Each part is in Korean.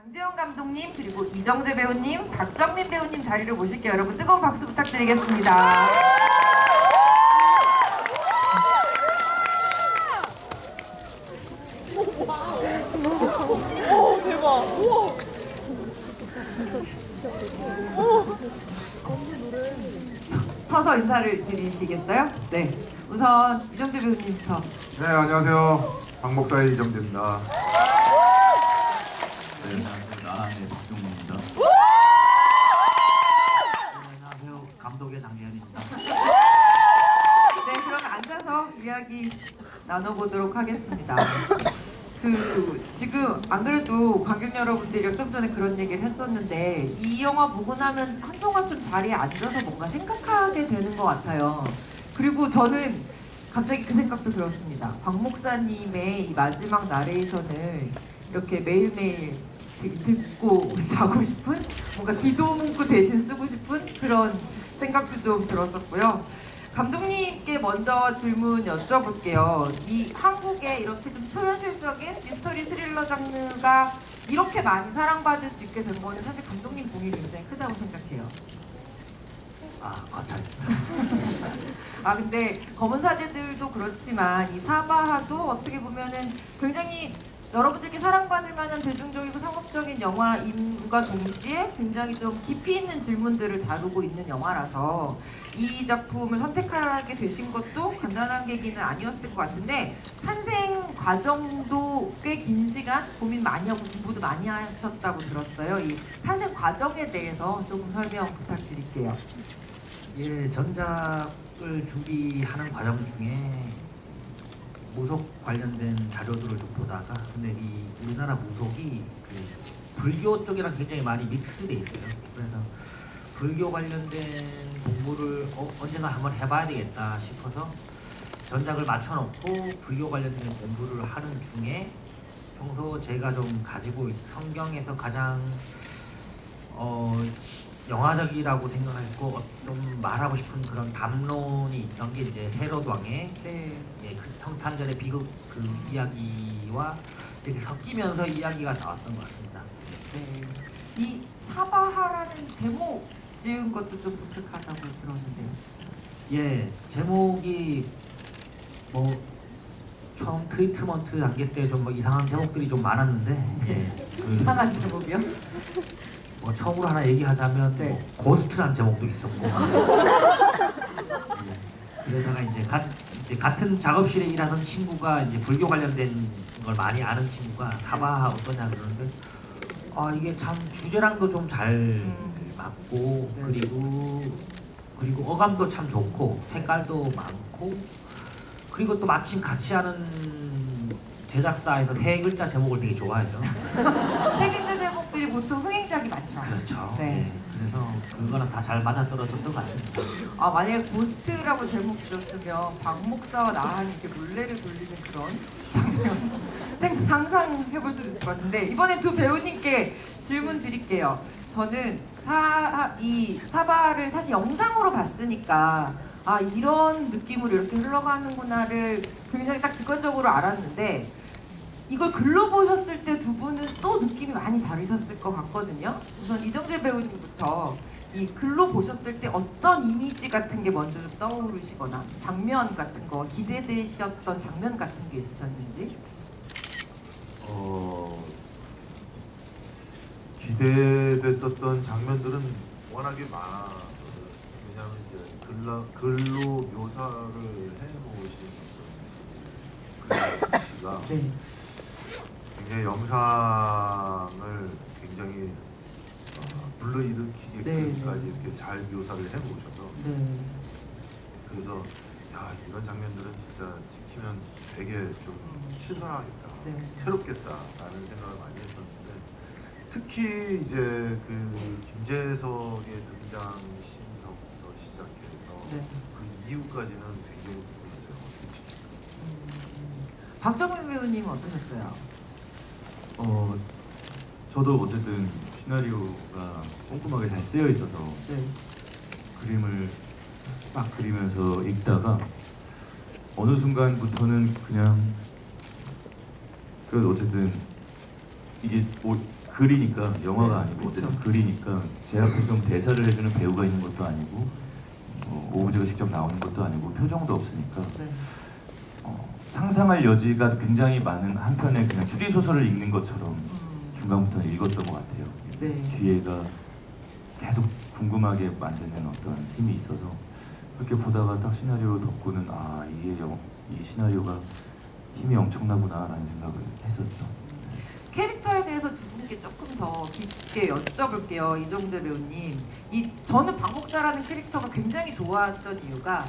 장재원 감독님, 그리고 이정재 배우님, 박정민 배우님 자리를 모실게요. 여러분 뜨거운 박수 부탁드리겠습니다. 오 대박. 우와. 서서 인사를 드리시겠어요? 네. 우선 이정재 배우님부터. 네, 안녕하세요. 박목사의 이정재입니다. 네, 안녕하세요. 네, 박종민입니다. 네, 안녕하세요. 감독의 장재현입니다. 네, 그럼 앉아서 이야기 나눠보도록 하겠습니다. 지금 안 그래도 관객 여러분들이 좀 전에 그런 얘기를 했었는데 이 영화 보고 나면 한동안 좀 자리에 앉아서 뭔가 생각하게 되는 것 같아요. 그리고 저는 갑자기 그 생각도 들었습니다. 박 목사님의 이 마지막 나레이션을 이렇게 매일매일 듣고 자고 싶은, 뭔가 기도 문구 대신 쓰고 싶은 그런 생각도 좀 들었었고요. 감독님께 먼저 질문 여쭤볼게요. 이 한국의 이렇게 좀 초현실적인 미스터리 스릴러 장르가 이렇게 많이 사랑받을 수 있게 된 거는 사실 감독님 공이 굉장히 크다고 생각해요. 과찬. 근데 검은 사제들도 그렇지만 이 사바하도 어떻게 보면은 굉장히 여러분들께 사랑받을 만한 대중적이고 상업적인 영화임과 동시에 굉장히 좀 깊이 있는 질문들을 다루고 있는 영화라서 이 작품을 선택하게 되신 것도 간단한 계기는 아니었을 것 같은데, 탄생 과정도 꽤 긴 시간 고민 많이 하고 공부도 많이 하셨다고 들었어요. 이 탄생 과정에 대해서 조금 설명 부탁드릴게요. 예, 전작을 준비하는 과정 중에 무속 관련된 자료들을 좀 보다가, 근데 이 우리나라 무속이 그 불교 쪽이랑 굉장히 많이 믹스돼 있어요. 그래서 불교 관련된 공부를 언젠가 한번 해봐야 되겠다 싶어서 전작을 맞춰놓고 불교 관련된 공부를 하는 중에 평소 제가 좀 가지고 성경에서 가장 영화적이라고 생각했고 좀 말하고 싶은 그런 담론이 있던 게 이제 헤롯 왕의 네. 그 성탄절의 비극 그 이야기와 이렇게 섞이면서 이야기가 나왔던 것 같습니다. 네. 이 사바하라는 제목 지은 것도 좀 독특하다고 들었는데요. 예, 제목이 뭐 처음 트리트먼트 단계 때 좀 뭐 이상한 제목들이 좀 많았는데, 예, 이상한 제목이요? 뭐 처음으로 하나 얘기하자면 네. 뭐 고스트란 제목도 있었고, 예, 그러다가 이제 같은 작업실에 일하던 친구가 이제 불교 관련된 걸 많이 아는 친구가 사바하 어떠냐 그러는데, 이게 참 주제랑도 좀 잘 맞고, 네. 그리고 어감도 참 좋고 색깔도 많고, 그리고 또 마침 같이 하는 제작사에서 세 글자 제목을 되게 좋아해요. 세 글자 제목들이 보통 흥행작이 많죠. 그렇죠. 네. 네. 그래서 그거랑 다 잘 맞아떨어졌던 것 같습니다. 만약에 고스트라고 제목 지었으면 박 목사와 나한이 이렇게 물레를 돌리는 그런 장면 상상해볼 수도 있을 것 같은데, 이번에 두 배우님께 질문 드릴게요. 저는 이 사바를 사실 영상으로 봤으니까 이런 느낌으로 이렇게 흘러가는구나를 굉장히 딱 직관적으로 알았는데, 이걸 글로 보셨을 때 두 분은 또 느낌이 많이 다르셨을 것 같거든요. 우선 이정재 배우님부터 이 글로 보셨을 때 어떤 이미지 같은 게 먼저 좀 떠오르시거나 장면 같은 거, 기대되셨던 장면 같은 게 있으셨는지? 기대됐었던 장면들은 워낙에 많았거든요. 왜냐하면 이제 글로 묘사를 해놓으신 그 씨가 네. 굉장히 영상을 굉장히 불러일으키게까지 네. 이렇게 잘 묘사를 해놓으셔서, 네. 그래서 이런 장면들은 진짜 지키면 되게 좀 신선하겠다, 네. 새롭겠다라는 생각을 많이 했었는데, 특히 이제 그 김재석의 등장 씬서부터 시작해서 네. 그 이후까지는 굉장히 궁금했어요. 어떻게 찍힐까. 박정민 배우님 어떠셨어요? 저도 어쨌든 시나리오가 꼼꼼하게 잘 쓰여 있어서 네. 그림을 막 그리면서 읽다가 어느 순간부터는 그냥 어쨌든 이게 뭐 글이니까 영화가 아니고 그쵸. 어쨌든 글이니까 제 앞에서 대사를 해주는 배우가 있는 것도 아니고 오브제가 직접 나오는 것도 아니고 표정도 없으니까 네. 상상할 여지가 굉장히 많은 한편의 그냥 추리 소설을 읽는 것처럼 중간부터 읽었던 것 같아요. 네. 뒤에가 계속 궁금하게 만드는 어떤 힘이 있어서 그렇게 보다가 딱 시나리오 덮고는 아 이게 이 시나리오가 힘이 엄청나구나라는 생각을 했었죠. 캐릭터에 대해서 두 분께 조금 더 깊게 여쭤볼게요. 이정재 배우님. 저는 박목사라는 캐릭터가 굉장히 좋았던 이유가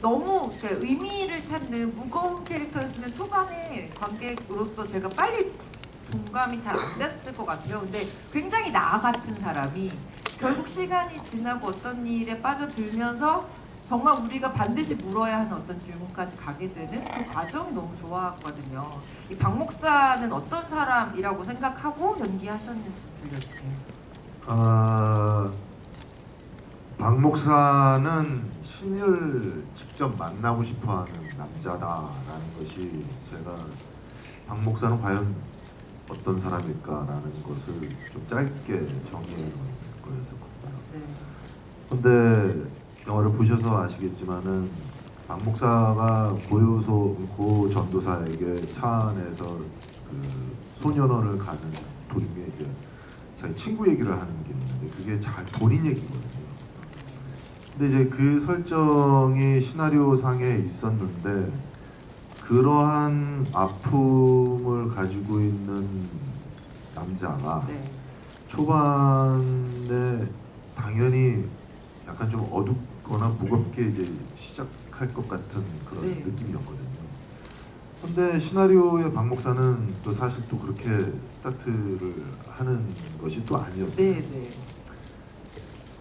너무 이렇게 의미를 찾는 무거운 캐릭터였으면 초반에 관객으로서 제가 빨리 동감이 잘 안 됐을 것 같아요. 근데 굉장히 나 같은 사람이 결국 시간이 지나고 어떤 일에 빠져들면서 정말 우리가 반드시 물어야 하는 어떤 질문까지 가게 되는 그 과정이 너무 좋았거든요. 이 박 목사는 어떤 사람이라고 생각하고 연기하셨는지 좀 들려주세요. 박 목사는 신을 직접 만나고 싶어하는 남자다라는 것이 제가 박 목사는 과연 어떤 사람일까라는 것을 좀 짧게 정리해 놓은 거였었거든요. 네. 근데 영화를 보셔서 아시겠지만은 박 목사가 고 전도사에게 차 안에서 그 소년원을 가는 도중에 이제 자기 친구 얘기를 하는 게 있는데 그게 잘 본인 얘기거든요. 근데 이제 그 설정이 시나리오 상에 있었는데 그러한 아픔을 가지고 있는 남자가 네. 초반에 당연히 약간 좀 어둡거나 무겁게 이제 시작할 것 같은 그런 네. 느낌이었거든요. 근데 시나리오의 박 목사는 또 사실 또 그렇게 스타트를 하는 것이 또 아니었어요. 네, 네.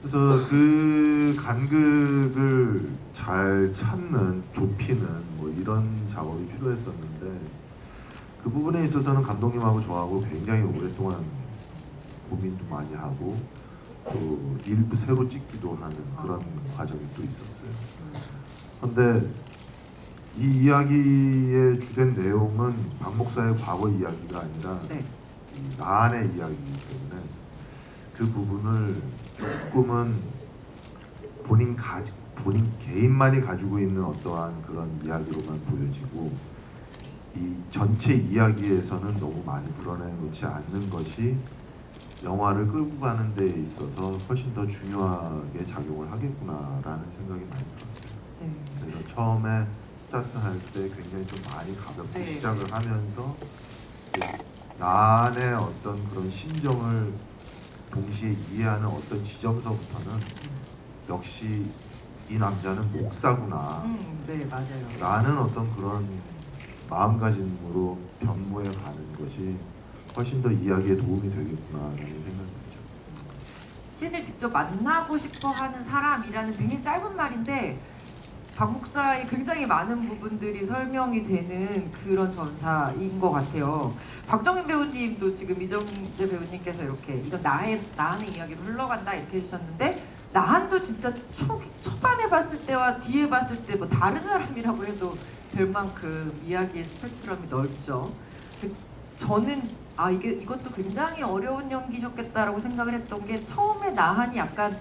그래서 그 간극을 잘 찾는, 좁히는 뭐 이런 작업이 필요했었는데 그 부분에 있어서는 감독님하고 저하고 굉장히 오랫동안 고민도 많이 하고 또 일부 새로 찍기도 하는 그런 과정이 또 있었어요. 근데 이 이야기의 주된 내용은 박 목사의 과거 이야기가 아니라 네. 이 나안의 이야기이기 때문에 그 부분을 조금은 본인 개인만이 가지고 있는 어떠한 그런 이야기로만 보여지고 이 전체 이야기에서는 너무 많이 드러내놓지 않는 것이 영화를 끌고 가는 데 있어서 훨씬 더 중요하게 작용을 하겠구나라는 생각이 많이 들었어요. 네. 그래서 처음에 스타트할 때 굉장히 좀 많이 가볍게 네. 시작을 하면서 나의 어떤 그런 심정을 동시에 이해하는 어떤 지점서부터는 역시 이 남자는 목사구나 네, 맞아요. 라는 어떤 그런 마음가짐으로 변모해 가는 것이 훨씬 더 이야기에 도움이 되겠구나라는 생각이 들죠. 신을 직접 만나고 싶어 하는 사람이라는 굉장히 짧은 말인데 박 목사의 굉장히 많은 부분들이 설명이 되는 그런 전사인 것 같아요. 박정인 배우님도 지금 이정재 배우님께서 이렇게 이건 나의 이야기로 흘러간다 이렇게 해주셨는데 나한도 진짜 초반에 봤을 때와 뒤에 봤을 때 뭐 다른 사람이라고 해도 될 만큼 이야기의 스펙트럼이 넓죠. 저는 이것도 굉장히 어려운 연기셨겠다라고 생각을 했던 게 처음에 나한이 약간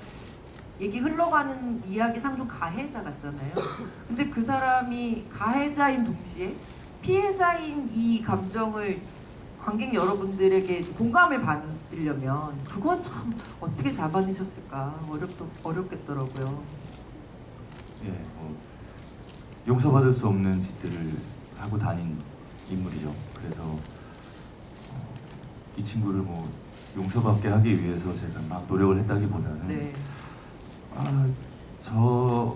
얘기 흘러가는 이야기상 좀 가해자 같잖아요. 근데 그 사람이 가해자인 동시에 피해자인 이 감정을 관객 여러분들에게 공감을 받으려면 그건 참 어떻게 잡아내셨을까 어렵겠더라고요. 예, 용서받을 수 없는 짓들을 하고 다닌 인물이죠. 그래서 이 친구를 뭐 용서받게 하기 위해서 제가 막 노력을 했다기보다는 네. 저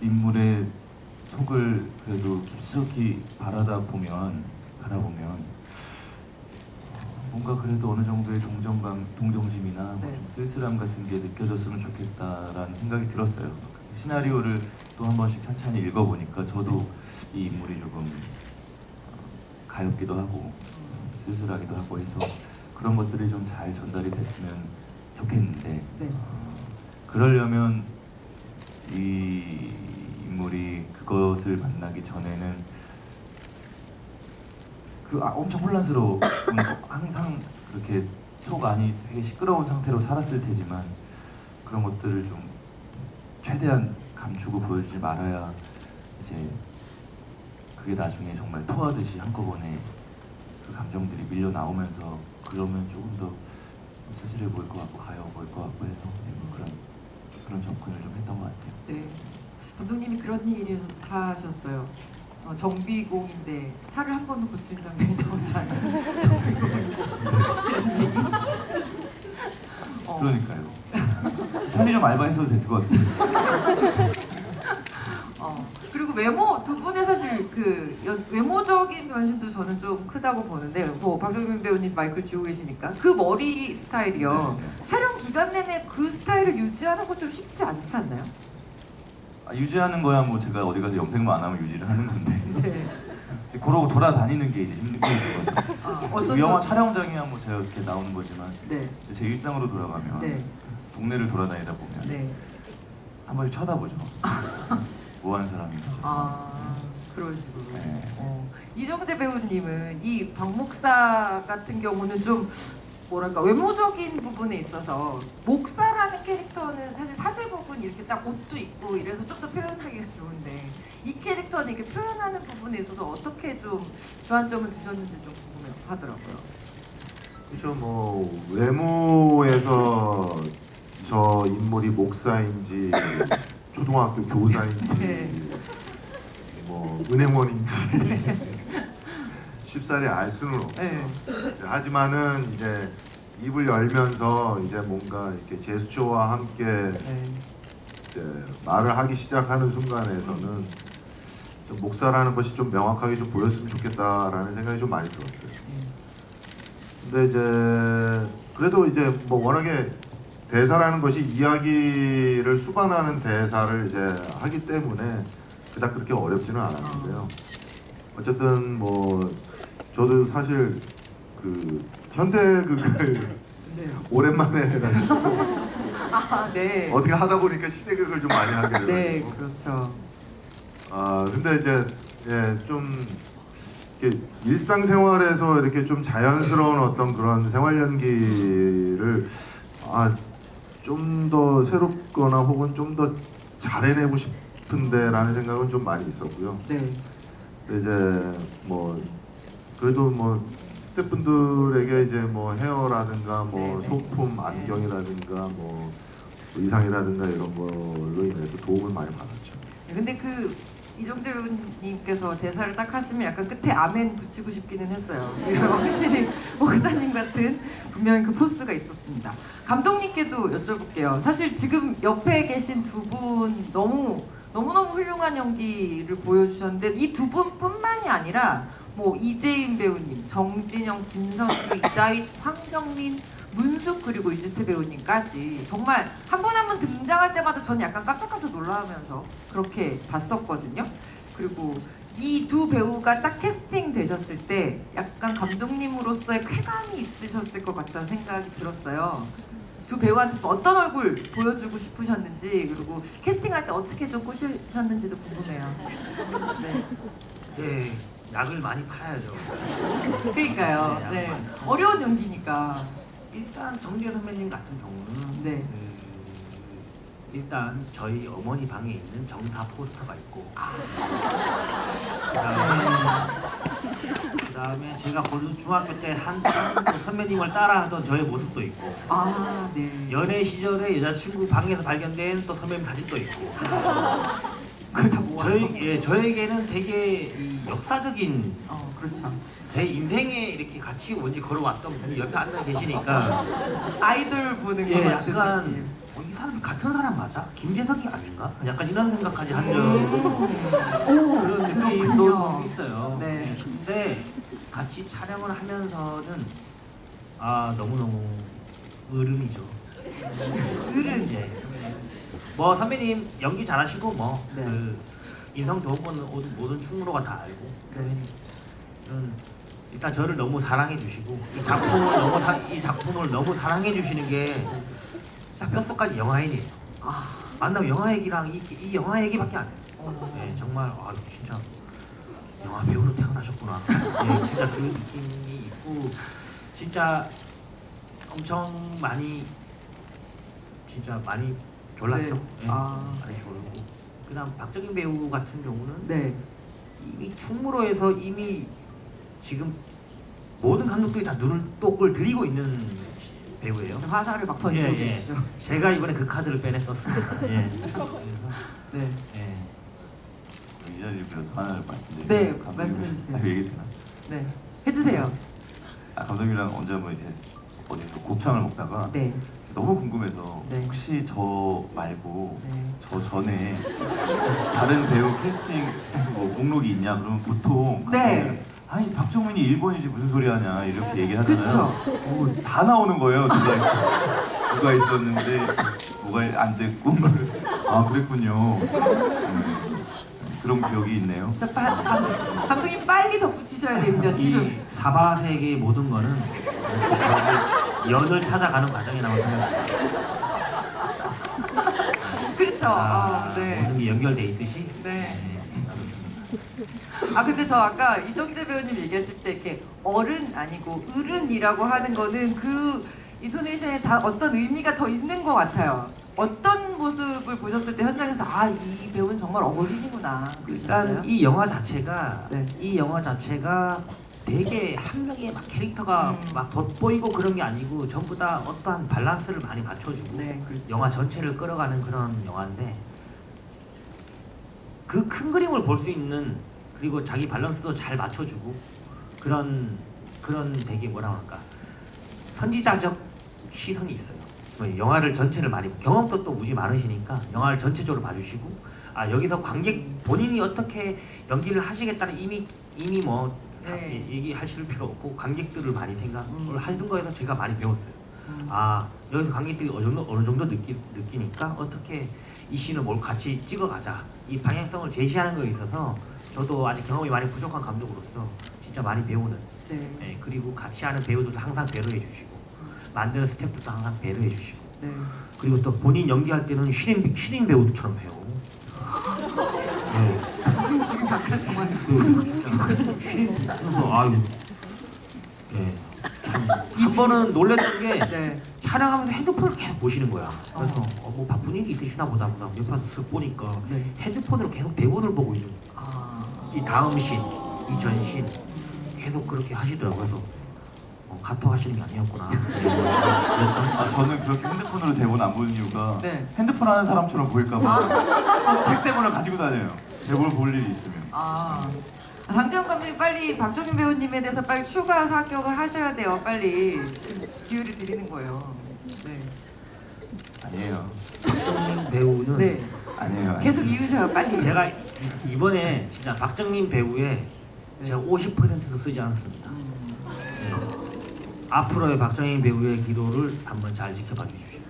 인물의 속을 그래도 깊숙이 바라보면 뭔가 그래도 어느 정도의 동정심이나 뭐 네. 좀 쓸쓸함 같은 게 느껴졌으면 좋겠다라는 생각이 들었어요. 시나리오를 또 한 번씩 천천히 읽어보니까 저도 이 인물이 조금 가엽기도 하고 쓸쓸하기도 하고 해서 그런 것들이 좀 잘 전달이 됐으면 좋겠는데 네. 그러려면 이 인물이 그것을 만나기 전에는 엄청 혼란스러운 항상 그렇게 속 안이 되게 시끄러운 상태로 살았을 테지만 그런 것들을 좀 최대한 감추고 보여주지 말아야 이제 그게 나중에 정말 토하듯이 한꺼번에 그 감정들이 밀려 나오면서 그러면 조금 더 쓸쓸해 보일 것 같고 가여워 보일 것 같고 해서 그런 접근을 좀 했던 것 같아요. 네. 감독님이 그런 얘기를 다 하셨어요. 정비공인데 차를 한 번도 고치는 장면이 나오지 않아요. 그러니까요. 편의점 알바했어도 됐을 것 같아요. 그리고 외모 두 분의 사실 외모적인 변신도 저는 좀 크다고 보는데 뭐 박정민 배우님 마이크를 쥐고 계시니까 그 머리 스타일이요. 네. 촬영 기간 내내 그 스타일을 유지하는 거 좀 쉽지 않지 않나요? 유지하는 거야 뭐 제가 어디 가서 염색만 안 하면 유지를 하는 건데 네. 그러고 돌아다니는 게 이제 힘든 거죠. 어떤 영화 점- 촬영장이야 뭐 제가 이렇게 나오는 거지만 네. 제 일상으로 돌아가면 네. 동네를 돌아다니다 보면 네. 한 번씩 쳐다보죠. 뭐 하는 사람인가. 그런 식으로. 네. 이정재 배우님은 이 박목사 같은 경우는 좀 뭐랄까 외모적인 부분에 있어서 목사라는 캐릭터는 사실 사제복은 이렇게 딱 옷도 입고 이래서 좀 더 표현하기가 좋은데 이 캐릭터는 이렇게 표현하는 부분에 있어서 어떻게 좀 주안점을 두셨는지 좀 궁금하더라고요. 그렇죠. 뭐 외모에서 저 인물이 목사인지 초등학교 교사인지 네. 뭐 은행원인지 쉽사리 알 수는 없죠. 네. 하지만은 이제 입을 열면서 이제 뭔가 이렇게 제스처와 함께 네. 이제 말을 하기 시작하는 순간에서는 좀 목사라는 것이 좀 명확하게 좀 보였으면 좋겠다라는 생각이 좀 많이 들었어요. 근데 이제 그래도 이제 뭐 워낙에 대사라는 것이 이야기를 수반하는 대사를 이제 하기 때문에 그닥 그렇게 어렵지는 않았는데요. 어쨌든 뭐 저도 사실 그 현대극을 네. 오랜만에 해가지고 네. 어떻게 하다 보니까 시대극을 좀 많이 하게 돼가지고 네, 그렇죠. 근데 이제 좀 이렇게 일상생활에서 이렇게 좀 자연스러운 어떤 그런 생활 연기를 좀 더 새롭거나 혹은 좀 더 잘해내고 싶은데라는 생각은 좀 많이 있었고요. 네. 근데 이제 뭐 그래도 뭐 스태프분들에게 이제 뭐 헤어라든가 뭐 네, 네. 소품, 안경이라든가 뭐 의상이라든가 이런 걸로 인해서 도움을 많이 받았죠. 근데 이정재 배우님께서 대사를 딱 하시면 약간 끝에 아멘 붙이고 싶기는 했어요. 확실히 목사님 같은 분명히 그 포스가 있었습니다. 감독님께도 여쭤볼게요. 사실 지금 옆에 계신 두 분 너무너무 훌륭한 연기를 보여주셨는데 이 두 분뿐만이 아니라 뭐 이재인 배우님, 정진영, 진선미, 이다윗, 황정민, 문숙 그리고 이주태 배우님까지 정말 한 분 한 분 등장할 때마다 저는 약간 깜짝깜짝 놀라면서 그렇게 봤었거든요. 그리고 이 두 배우가 딱 캐스팅 되셨을 때 약간 감독님으로서의 쾌감이 있으셨을 것 같다는 생각이 들었어요. 두 배우한테 어떤 얼굴 보여주고 싶으셨는지 그리고 캐스팅할 때 어떻게 좀 꾸셨는지도 궁금해요. 네. 예, 약을 많이 팔아야죠. 그러니까요. 네. 어려운 연기니까. 일단 정재 선배님 같은 경우는 네. 일단 저희 어머니 방에 있는 정사 포스터가 있고 그다음에 제가 고등 중학교 때 한참 선배님을 따라하던 저의 모습도 있고 네. 연애 시절에 여자친구 방에서 발견된 또 선배님 사진도 있고 그걸 다 모아서. 저에게는 되게 이 역사적인 그렇죠. 제 인생에 이렇게 같이 뭔지 걸어왔던 분이 옆에 앉아 계시니까 아이돌 보는 거 같은 약간 느낌. 이 사람 같은 사람 맞아? 김재석이 아닌가? 약간 이런 생각까지 한 그런 느낌도 좀 있어요. 네. 근데 같이 촬영을 하면서는 너무너무 으름이죠. 그는 뭐 선배님 연기 잘하시고 뭐 네. 그 인성 좋은 분은 모든 충무로가 다 알고 일단 저를 너무 사랑해 주시고 이 작품을 너무 사랑해 주시는 게 딱 뼛속까지 영화 얘기예요. 만나면 영화 얘기랑 이 영화 얘기밖에 안 해요. 네, 정말 진짜 영화 배우로 태어나셨구나. 네, 진짜 그 느낌이 있고 진짜 엄청 많이 진짜 많이 졸랐죠. 네. 예, 많이 졸고. 그다음 박정인 배우 같은 경우는 네. 이미 충무로에서 이미 지금 모든 감독들이 다 눈을 똑을 들이고 있는 배우예요. 화살을 막 던지고 예, 예. 계시죠. 제가 이번에 그 카드를 빼냈었습니다. 예. 그래서 네. 예. 이 자리를 빌어서 하나를 말씀드리면 네, 감독님, 말씀해 주세요. 얘기 되나? 네. 해주세요. 감독님이랑 언제 한번 이제 어디서 곱창을 먹다가 네. 너무 궁금해서 네. 혹시 저 말고 네. 저 전에 다른 배우 캐스팅 뭐 목록이 있냐 그러면 보통 네. 감독님, 아니 박정민이 일본이지 무슨 소리 하냐 이렇게 얘기하잖아요. 그쵸. 다 나오는 거예요. 누가 있었는데 뭐가 안 됐고 아 그랬군요. 그런 기억이 있네요. 감독님 빨리 덧붙이셔야 됩니다. 지금. 이 사바세계의 모든 거는 연을 찾아가는 과정이 나오거든요. 그렇죠. 네. 모든 게 연결돼 있듯이. 네. 그렇습니다. 근데 저 아까 이정재 배우님 얘기하실 때 이렇게 어른 아니고 어른이라고 하는 거는 그 인토네이션에 다 어떤 의미가 더 있는 것 같아요. 어떤 모습을 보셨을 때 현장에서 이 배우는 정말 어린이구나. 일단 이 영화 자체가 네. 이 영화 자체가 되게 한 명의 막 캐릭터가 막 돋보이고 그런 게 아니고 전부 다 어떠한 밸런스를 많이 맞춰주고 네, 그렇죠. 영화 전체를 끌어가는 그런 영화인데 그 큰 그림을 볼 수 있는 그리고 자기 밸런스도 잘 맞춰주고 그런 되게 뭐라 할까 선지자적 시선이 있어요. 영화를 전체를 많이 경험도 또 무지 많으시니까 영화를 전체적으로 봐주시고 여기서 관객 본인이 어떻게 연기를 하시겠다는 이미 뭐 네. 얘기하실 필요 없고 관객들을 많이 생각을 하시는 거에서 제가 많이 배웠어요. 여기서 관객들이 어느 정도 느끼니까 어떻게 이 씬을 뭘 같이 찍어가자 이 방향성을 제시하는 거에 있어서 저도 아직 경험이 많이 부족한 감독으로서 진짜 많이 배우는 네. 네, 그리고 같이 하는 배우들도 항상 배려해 주시고 만드는 스태프들도 항상 배려해 주시고 네. 그리고 또 본인 연기할 때는 신인 배우처럼 해요. 네. 지금 약간 정말 아유, 네. 한 번은 놀랬던 게 네. 촬영하면서 핸드폰을 계속 보시는 거야. 그래서 뭐 바쁜 일이 있으시나 보다 옆에서 쓱 보니까 네. 핸드폰으로 계속 대본을 보고 있는 거야. 이 다음 씬, 이 전 씬 계속 그렇게 하시더라고요. 그래서 카톡 하시는 게 아니었구나. 저는 그렇게 핸드폰으로 대본 안 보는 이유가 네. 핸드폰 하는 사람처럼 보일까봐 책 대본을 가지고 다녀요. 대본을 볼 일이 있으면. 장재영 감독님 빨리 박정민 배우님에 대해서 빨리 추가 사격을 하셔야 돼요. 빨리 기회를 드리는 거예요. 네. 아니에요. 박정민 배우는 네. 아니에요. 계속 이으셔요. 빨리. 제가 이번에 진짜 박정민 배우에 제가 50%도 쓰지 않았습니다. 네. 앞으로의 박정민 배우의 기도를 한번 잘 지켜봐 주십시오.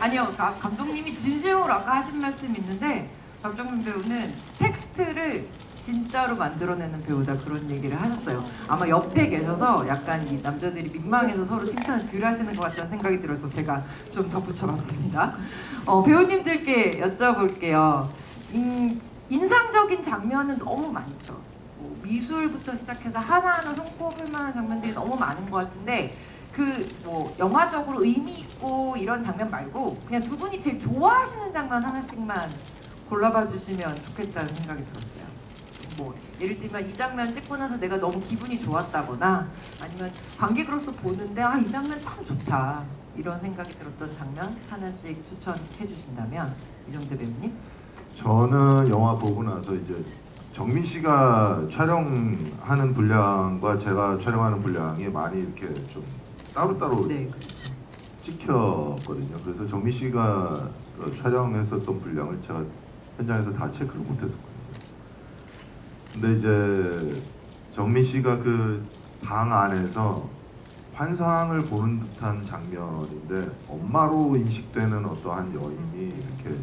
아니요, 감독님이 진심으로 아까 하신 말씀 있는데 박정민 배우는 텍스트를 진짜로 만들어내는 배우다 그런 얘기를 하셨어요. 아마 옆에 계셔서 약간 이 남자들이 민망해서 서로 칭찬을 덜 하시는 것 같다는 생각이 들어서 제가 좀 덧붙여봤습니다. 배우님들께 여쭤볼게요. 인상적인 장면은 너무 많죠. 뭐 미술부터 시작해서 하나하나 손꼽을 만한 장면들이 너무 많은 것 같은데 뭐 영화적으로 의미 있고 이런 장면 말고 그냥 두 분이 제일 좋아하시는 장면 하나씩만 골라봐 주시면 좋겠다는 생각이 들었어요. 뭐 예를 들면 이 장면 찍고 나서 내가 너무 기분이 좋았다거나 아니면 관객으로서 보는데 이 장면 참 좋다 이런 생각이 들었던 장면 하나씩 추천해 주신다면 이정재 배우님? 저는 영화 보고 나서 이제 정민 씨가 촬영하는 분량과 제가 촬영하는 분량이 많이 이렇게 좀 따로따로 네. 찍혔거든요. 그래서 정민 씨가 촬영했었던 분량을 제가 현장에서 다 체크를 못했었거든요. 근데 이제 정민 씨가 그 방 안에서 환상을 보는 듯한 장면인데 엄마로 인식되는 어떠한 여인이 이렇게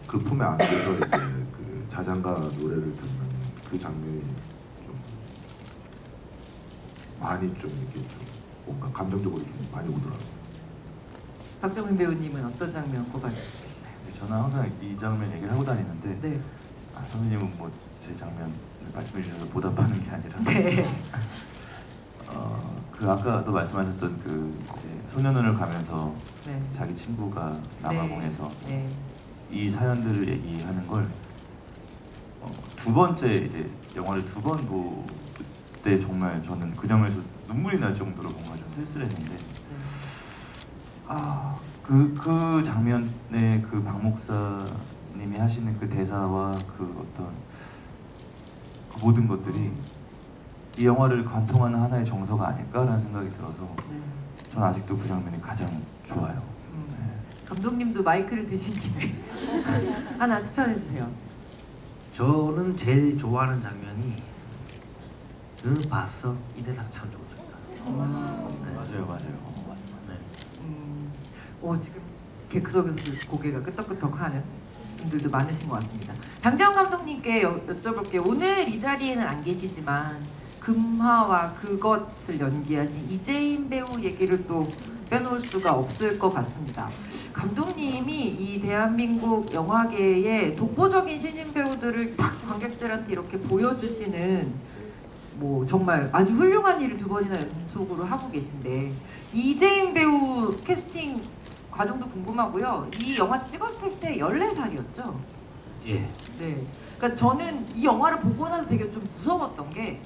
그 품에 안겨서 이제 그 자장가 노래를 듣는 그 장면이 좀 많이 좀 이렇게 좀 뭔가 감정적으로 좀 많이 오더라고요. 박정민 배우님은 어떤 장면 꼽아주시겠어요? 저는 항상 이 장면 얘기를 하고 다니는데 네. 선생님은 뭐 제 장면 말씀해 주셔서 보답하는 게 아니라 네. 그 아까도 말씀하셨던 그 이제 소년원을 가면서 네. 자기 친구가 남아공에서 네. 이 사연들을 얘기하는 걸 두 번째 이제 영화를 두 번 볼 때 정말 저는 그 장면에서 눈물이 날 정도로 뭔가 좀 쓸쓸했는데 그 장면에 그 박 목사님이 하시는 그 대사와 그 어떤 그 모든 것들이 이 영화를 관통하는 하나의 정서가 아닐까라는 생각이 들어서 네. 전 아직도 그 장면이 가장 좋아요. 감독님도 마이크를 드신 김에 하나 추천해 주세요. 저는 제일 좋아하는 장면이 너 봤어? 이 대사 참 좋습니다. 맞아요. 네. 지금 객석에서 고개가 끄덕끄덕하는 분들도 많으신 것 같습니다. 장재원 감독님께 여쭤볼게요. 오늘 이 자리에는 안 계시지만 금화와 그것을 연기하신 이재인 배우 얘기를 또 빼놓을 수가 없을 것 같습니다. 감독님이 이 대한민국 영화계의 독보적인 신인 배우들을 딱 관객들한테 이렇게 보여주시는 뭐 정말 아주 훌륭한 일을 두 번이나 연속으로 하고 계신데 이재인 배우 캐스팅 과정도 궁금하고요. 이 영화 찍었을 때 14살이었죠? 예. 네. 그러니까 저는 이 영화를 보고 나서 되게 좀 무서웠던 게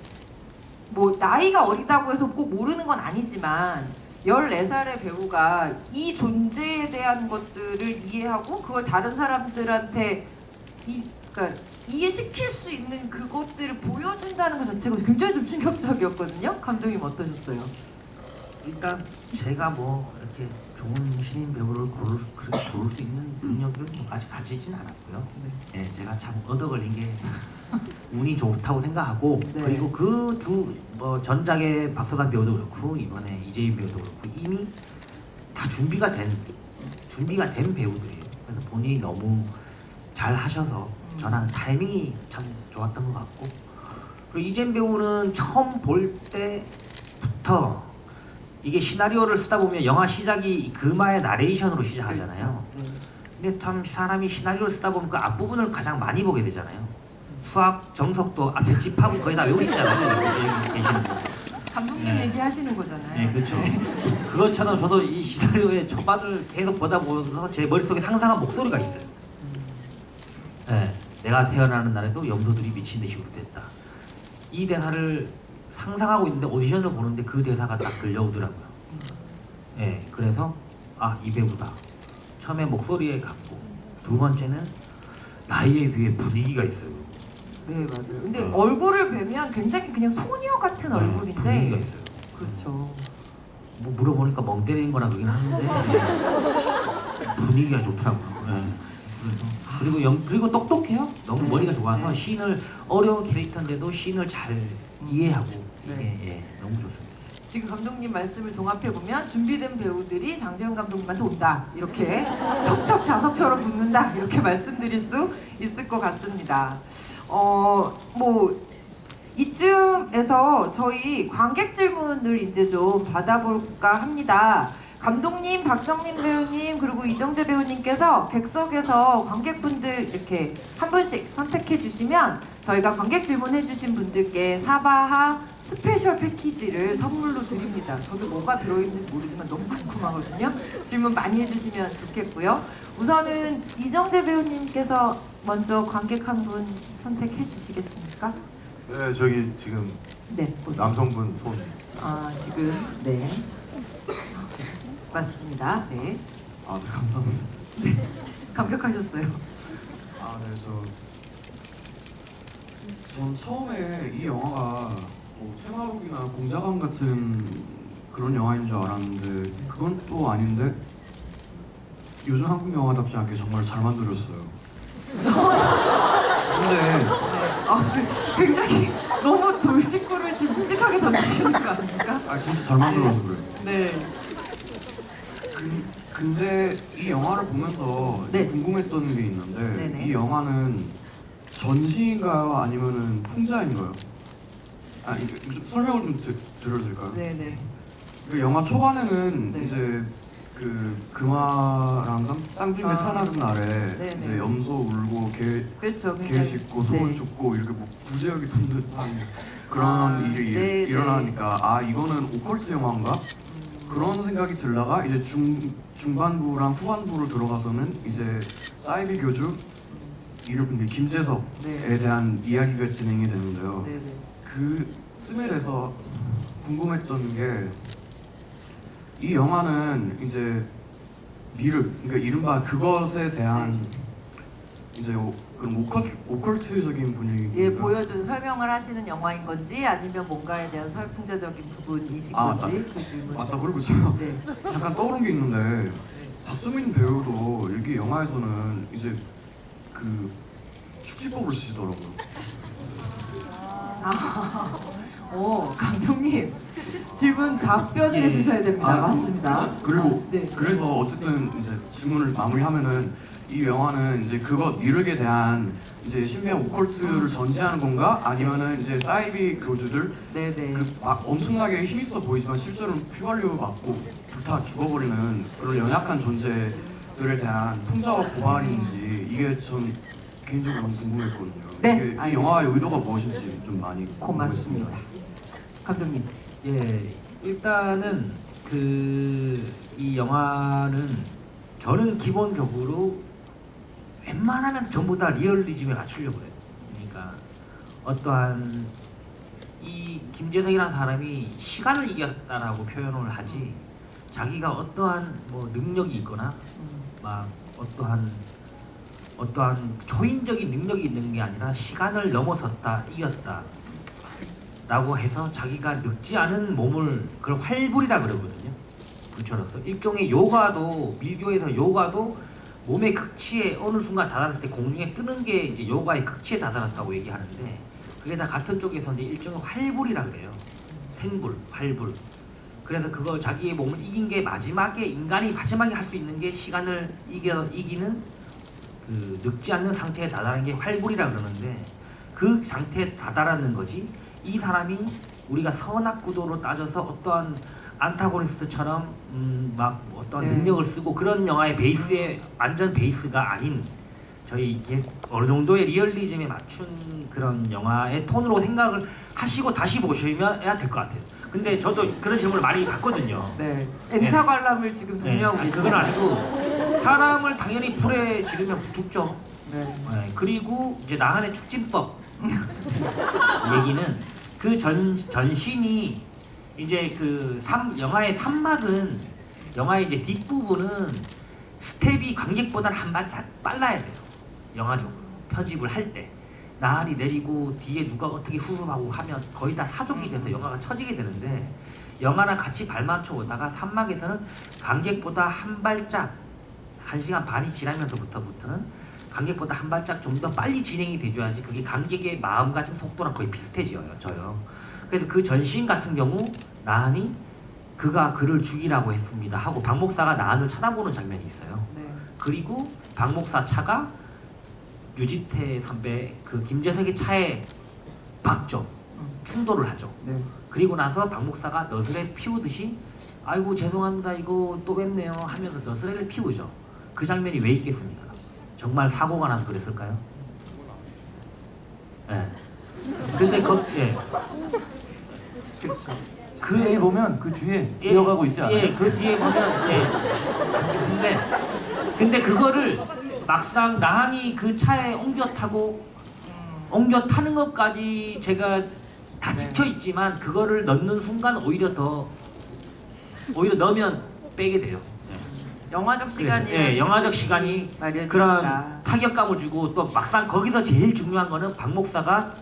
뭐 나이가 어리다고 해서 꼭 모르는 건 아니지만 14살의 배우가 이 존재에 대한 것들을 이해하고 그걸 다른 사람들한테 그러니까 이해시킬 수 있는 그것들을 보여준다는 것 자체가 굉장히 좀 충격적이었거든요. 감독님 어떠셨어요? 일단 제가 뭐 이렇게 좋은 신인 배우를 그렇게 고를 수 있는 능력은 아직 가지진 않았고요. 네, 제가 참 얻어 걸린 게 운이 좋다고 생각하고 네. 그리고 그 두 전작의 박서간 배우도 그렇고 이번에 이재인 배우도 그렇고 이미 다 준비가 된 배우들이에요. 그래서 본인이 너무 잘 하셔서 저는 타이밍이 참 좋았던 것 같고 그리고 이재인 배우는 처음 볼 때부터 이게 시나리오를 쓰다 보면 영화 시작이 금화의 나레이션으로 시작하잖아요. 그렇죠. 네. 근데 참 사람이 시나리오를 쓰다 보면 그 앞부분을 가장 많이 보게 되잖아요. 수학, 정석도 앞에 집합은 거의 다 외우시잖아요. 여기 계시는 분. 감독님 네. 얘기하시는 거잖아요. 네, 그렇죠. 그것처럼 저도 이 시나리오의 초반을 계속 보다 보면서 제 머릿속에 상상한 목소리가 있어요. 네, 내가 태어나는 날에도 염소들이 미친 듯이 우르댔다. 이 대사를 상상하고 있는데 오디션을 보는데 그 대사가 딱 들려오더라고요. 네, 그래서 이 배우다. 처음에 목소리에 갔고 두 번째는 나이에 비해 분위기가 있어요. 네, 맞아요. 근데 얼굴을 뵈면 굉장히 그냥 소녀 같은 얼굴인데 분위기가 있어요. 그렇죠. 뭐 물어보니까 멍 때리는 거나 그긴 하는데 분위기가 좋더라고요. 네. 그리고 똑똑해요. 너무 머리가 좋아서 시인을 어려운 캐릭터인데도 시인을 잘 이해하고 이게 너무 좋습니다. 지금 감독님 말씀을 종합해 보면 준비된 배우들이 장재현 감독님한테 온다 이렇게 척척자석처럼 붙는다 이렇게 말씀드릴 수 있을 것 같습니다. 뭐 이쯤에서 저희 관객 질문을 이제 좀 받아볼까 합니다. 감독님, 박정민 배우님 그리고 이정재 배우님께서 객석에서 관객분들 이렇게 한 분씩 선택해 주시면 저희가 관객 질문해 주신 분들께 사바하 스페셜 패키지를 선물로 드립니다. 저도 뭐가 들어있는지 모르지만 너무 궁금하거든요. 질문 많이 해주시면 좋겠고요. 우선은 이정재 배우님께서 먼저 관객 한 분 선택해 주시겠습니까? 네, 저기 지금 네. 남성분 손. 지금 네. 맞습니다. 네. 네, 감사합니다. 감격하셨어요. 전 처음에 이 영화가 뭐 퇴마록이나 공자감 같은 그런 영화인 줄 알았는데 그건 또 아닌데 요즘 한국 영화답지 않게 정말 잘 만들었어요. 근데 굉장히 너무 돌직구를 지금 묵직하게 던지시는 거 아닙니까? 진짜 잘 만들어서 그래요. 네. 근데 이 영화를 보면서 네. 궁금했던 게 있는데 네네. 이 영화는 전시인가요? 아니면은 풍자인가요? 설명을 좀 드려도 될까요? 네네. 그 영화 초반에는 네. 이제 금화랑 쌍둥이가 아. 태어나는 날에 네네. 이제 염소 울고 그렇죠. 개 짖고 소를 네. 죽고 이렇게 뭐 구제역이 돕는 그런 일이 네, 일어나니까 아 이거는 오컬트 영화인가? 그런 생각이 들다가 이제 중반부랑 후반부로 들어가서는 이제 사이비 교주 이름 김재석에 네. 대한 이야기가 진행이 되는데요. 네네. 그 쯤에 대해서 궁금했던 게 이 영화는 이제 그러니까 이른바 그것에 대한 이제 그런 오컬트적인 분위기. 예, 보여준 설명을 하시는 영화인 건지 아니면 뭔가에 대한 설풍자적인 부분이신 건지 그 질문. 맞다. 그리고 제가 네. 잠깐 떠오른 게 있는데 박수민 배우도 여기 영화에서는 이제 그 축지법을 쓰시더라고요. 오, 감독님 질문 답변을 예. 해주셔야 됩니다. 아, 맞습니다. 그리고 네. 그래서 어쨌든 이제 질문을 마무리하면은 이 영화는 이제 그것 미륵에 대한 이제 신비한 오컬트를 전시하는 건가? 아니면은 이제 사이비 교주들 네네. 막 엄청나게 힘있어 보이지만 실제로는 휘발유 맞고 불타 죽어버리는 그런 연약한 존재들에 대한 풍자와 고발인지 이게 전 개인적으로 너무 궁금했거든요. 네, 이게 이 알겠습니다. 영화의 의도가 무엇인지 좀 많이 고맙습니다. 궁금했습니다. 감독님. 예, 일단은 이 영화는 저는 기본적으로 웬만하면 전부 다 리얼리즘에 맞추려고 해요. 그러니까 어떠한 이 김재석이라는 사람이 시간을 이겼다라고 표현을 하지 자기가 어떠한 뭐 능력이 있거나 막 어떠한 초인적인 능력이 있는 게 아니라 시간을 넘어섰다, 이겼다 라고 해서 자기가 늙지 않은 몸을 그걸 활불이라 그러거든요. 불처로서 일종의 요가도 밀교에서 요가도 몸의 극치에 어느 순간 다다랐을 때 공중에 뜨는 게 이제 요가의 극치에 다다랐다고 얘기하는데 그게 다 같은 쪽에서 이제 일종의 활불이라 그래요. 생불, 활불. 그래서 그거 자기의 몸을 이긴 게 마지막에 인간이 마지막에 할 수 있는 게 시간을 이기는 그 늙지 않는 상태에 다다른 게 활불이라 그러는데 그 상태에 다다랐는 거지. 이 사람이 우리가 선악구도로 따져서 어떠한 안타고니스트처럼 막 어떤 네. 능력을 쓰고 그런 영화의 베이스에 완전 베이스가 아닌 저희 이게 어느 정도의 리얼리즘에 맞춘 그런 영화의 톤으로 생각을 하시고 다시 보셔야 될 것 같아요. 근데 저도 그런 질문을 많이 받거든요. 네. N차 관람을 지금 네, 독려하고 아니, 계시죠? 그건 아니고 사람을 당연히 불에 지르면 죽죠. 네. 네, 그리고 이제 나한의 축진법 얘기는 그 전신이 이제 영화의 3막은 영화의 이제 뒷부분은 스텝이 관객보다는 한 발짝 빨라야 돼요. 영화적으로 편집을 할 때 나한이 내리고 뒤에 누가 어떻게 수습하고 하면 거의 다 사족이 돼서 영화가 처지게 되는데 영화랑 같이 발맞춰 오다가 3막에서는 관객보다 한 발짝 1시간 반이 지나면서부터는 관객보다 한 발짝 좀 더 빨리 진행이 돼줘야지 그게 관객의 마음가짐 속도랑 거의 비슷해져요. 그래서 그 전신 같은 경우 나한이 그가 그를 죽이라고 했습니다 하고 박 목사가 나한을 쳐다보는 장면이 있어요. 네. 그리고 박 목사 차가 유지태 선배 그 김재석의 차에 박죠. 충돌을 하죠. 네. 그리고 나서 박 목사가 너스레 피우듯이 아이고 죄송합니다 이거 또 뵙네요 하면서 너스레를 피우죠. 그 장면이 왜 있겠습니까? 정말 사고가 나서 그랬을까요? 예. 근데 그 뒤에 보면 그 뒤에 이어가고 있지 않아요? 예, 그 뒤에 보면 근데 그거를 막상 나한이 그 차에 옮겨 타는 것까지 제가 다 네. 지켜 있지만 그거를 넣는 순간 오히려 넣으면 빼게 돼요. 영화적 시간이 영화적 시간이 마련이니까. 그런 타격감을 주고 또 막상 거기서 제일 중요한 거는 박 목사가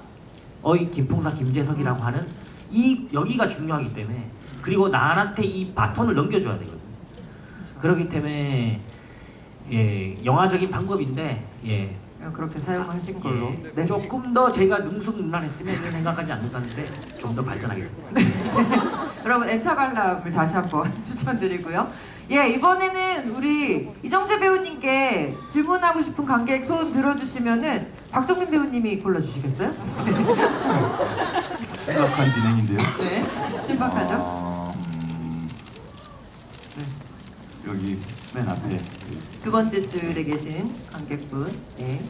어이 김풍사 김재석이라고 하는 여기가 중요하기 때문에 그리고 나한테 이 바톤을 넘겨줘야 되거든요. 그렇기 때문에 영화적인 방법인데 그렇게 사용하신 걸로. 네. 조금 더 제가 능숙능란했으면 이런 생각하지 않는다는데 좀 더 발전하겠습니다. 여러분 N차 관람을 다시 한번 추천드리고요. 이번에는 우리 이정재 배우님께 질문하고 싶은 관객 손 들어주시면은 박정민 배우님이 골라주시겠어요? 심각한 진행인데요. 네. 신박하죠? 여기 여기 맨 앞에 두 번째 줄에 계신 관객분. 예.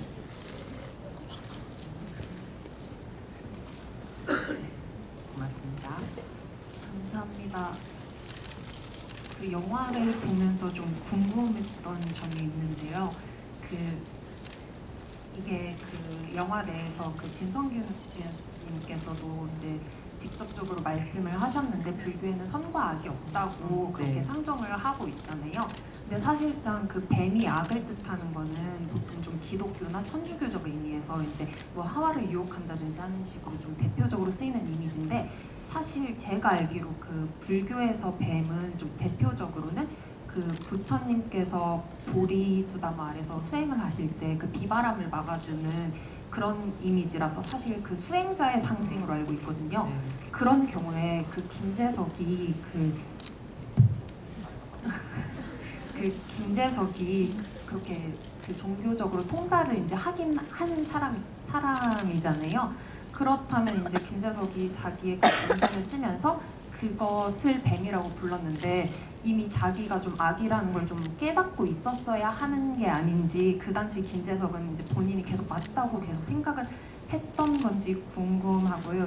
고맙습니다. 감사합니다. 그 영화를 보면서 좀 궁금했던 점이 있는데요. 이게 그 영화 내에서 그 진성규님께서도 이제 직접적으로 말씀을 하셨는데 불교에는 선과 악이 없다고 그렇게 네. 상정을 하고 있잖아요. 근데 사실상 그 뱀이 악을 뜻하는 거는 보통 좀 기독교나 천주교적 의미에서 이제 뭐 하와를 유혹한다든지 하는 식으로 좀 대표적으로 쓰이는 이미지인데 사실 제가 알기로 그 불교에서 뱀은 좀 대표적으로는 그 부처님께서 보리수다마 아래서 수행을 하실 때 그 비바람을 막아주는 그런 이미지라서 사실 그 수행자의 상징으로 알고 있거든요. 네. 그런 경우에 그 김재석이 김재석이 그렇게 그 종교적으로 통달을 이제 하긴 하는 사람이잖아요. 그렇다면 이제 김재석이 자기의 그 본전을 쓰면서 그것을 뱀이라고 불렀는데 이미 자기가 좀 악이라는 걸 좀 깨닫고 있었어야 하는 게 아닌지 그 당시 김재석은 이제 본인이 계속 맞다고 계속 생각을 했던 건지 궁금하고요.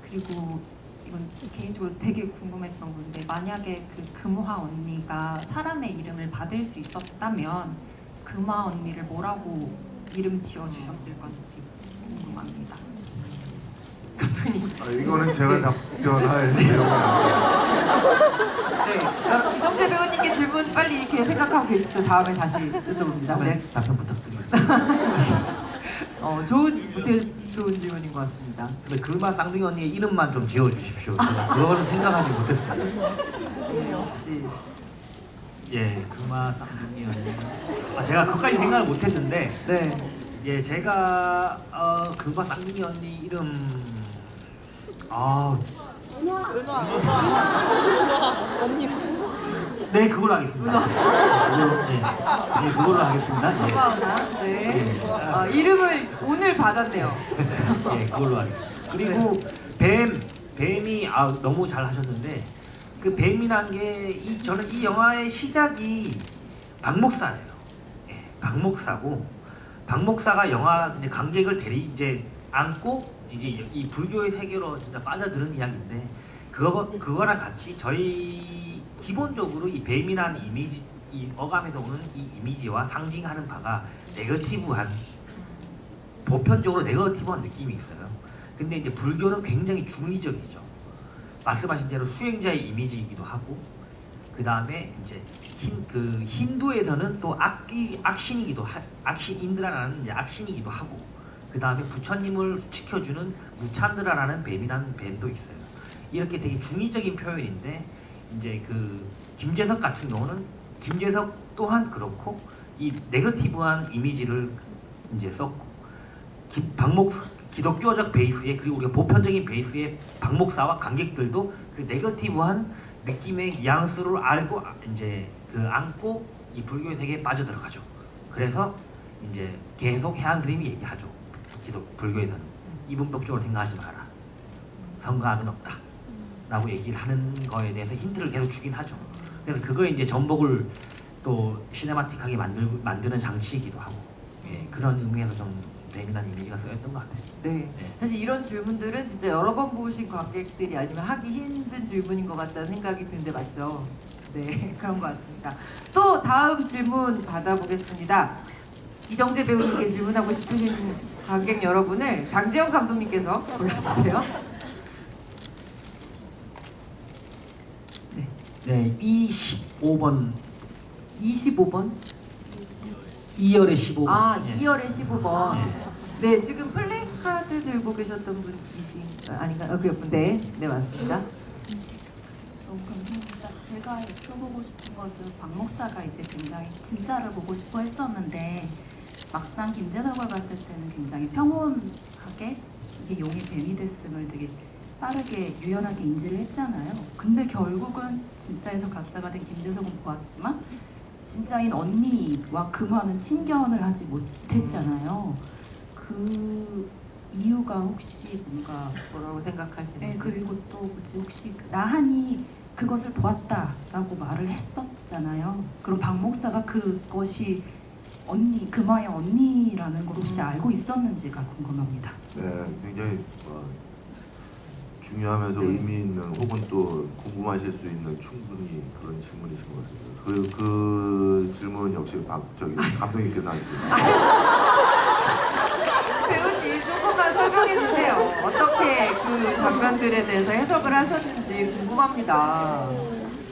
그리고 이건 개인적으로 되게 궁금했던 건데 만약에 그 금화 언니가 사람의 이름을 받을 수 있었다면 금화 언니를 뭐라고 이름 지어주셨을 건지 궁금합니다. 이거는 제가 답변할 내용은 아니에요. 네. 그럼 이정재 배우님께 질문 빨리 이렇게 생각하고 계시죠. 다음에 다시 여쭤봅니다. 네. 답변 부탁드립니다. 좋은 질문인 것 같습니다. 근데 그마 쌍둥이 언니의 이름만 좀 지어주십시오. 제가 그거는 생각하지 못했어요. 혹시 예, 그마 쌍둥이 언니. 제가 그것까지 생각을 못했는데, 네. 예, 제가 그마 쌍둥이 언니 이름 네, 그걸로 하겠습니다. 그걸로 하겠습니다. 예. 고마우나. 네. 이름을 오늘 받았네요. 예, 그걸로 하겠습니다. 그리고 뱀이 너무 잘 하셨는데 그 뱀이란 게 저는 이 영화의 시작이 박목사예요. 예, 박목사고 박목사가 영화 이제 관객을 이제 안고 이제 이 불교의 세계로 진짜 빠져드는 이야기인데 그거랑 같이 저희 기본적으로 이 뱀이라는 이미지, 이 어감에서 오는 이 이미지와 상징하는 바가 네거티브한 보편적으로 네거티브한 느낌이 있어요. 근데 이제 불교는 굉장히 중의적이죠. 말씀하신 대로 수행자의 이미지이기도 하고 그 다음에 이제 힌두에서는 또 악신이기도 악신 인드라라는 이제 악신이기도 하고 그 다음에 부처님을 지켜주는 무찬드라라는 뱀이라는 뱀도 있어요. 이렇게 되게 중의적인 표현인데 이제 그 김재석 같은 경우는 김재석 또한 그렇고 이 네거티브한 이미지를 이제 썼고 기독교적 베이스에 그리고 우리가 보편적인 베이스의 박목사와 관객들도 그 네거티브한 느낌의 뉘앙스를 알고 이제 안고 이 불교의 세계에 빠져들어가죠. 그래서 이제 계속 해안 스님이 얘기하죠. 불교에서는 이분법적으로 생각하지 마라. 성과학은 없다. 라고 얘기를 하는 거에 대해서 힌트를 계속 주긴 하죠. 그래서 그거에 이제 전복을 또 시네마틱하게 만드는 장치이기도 하고 그런 의미에서 좀 뱀이라는 이미지가 쓰였던 것 같아요. 네. 사실 이런 질문들은 진짜 여러 번 보신 관객들이 아니면 하기 힘든 질문인 것 같다는 생각이 드는데 맞죠? 네, 그런 것 같습니다. 또 다음 질문 받아보겠습니다. 이정재 배우님께 질문하고 싶으신 관객 여러분을 장재영 감독님께서 골라주세요. 네, 25번 25번? 2열의 15번. 2열의 15번. 네, 지금 플래카드 들고 계셨던 분이신 아닌가요? 그 옆분. 네, 맞습니다. 너무 감사합니다. 제가 여쭤보고 싶은 것은 박 목사가 이제 굉장히 진짜를 보고 싶어 했었는데 막상 김재석을 봤을 때는 굉장히 평온하게 이게 용이 뱀이 됐음을 되게 빠르게 유연하게 인지를 했잖아요. 근데 결국은 진짜에서 가짜가 된 김재석은 보았지만 진짜인 언니와 금화는 친견을 하지 못했잖아요. 그 이유가 혹시 뭔가 뭐라고 생각하시는지. 네, 그리고 또 혹시 나한이 그것을 보았다라고 말을 했었잖아요. 그럼 박 목사가 그것이 언니, 금화의 언니라는 걸 혹시 알고 있었는지가 궁금합니다. 네, 굉장히 중요하면서 의미 있는 혹은 또 궁금하실 수 있는 충분히 그런 질문이신 것 같습니다. 그 질문 역시 감독님께서 하시겠습니다. 배우님 조금만 설명해 주세요. 어떻게 그 장면들에 대해서 해석을 하셨는지 궁금합니다.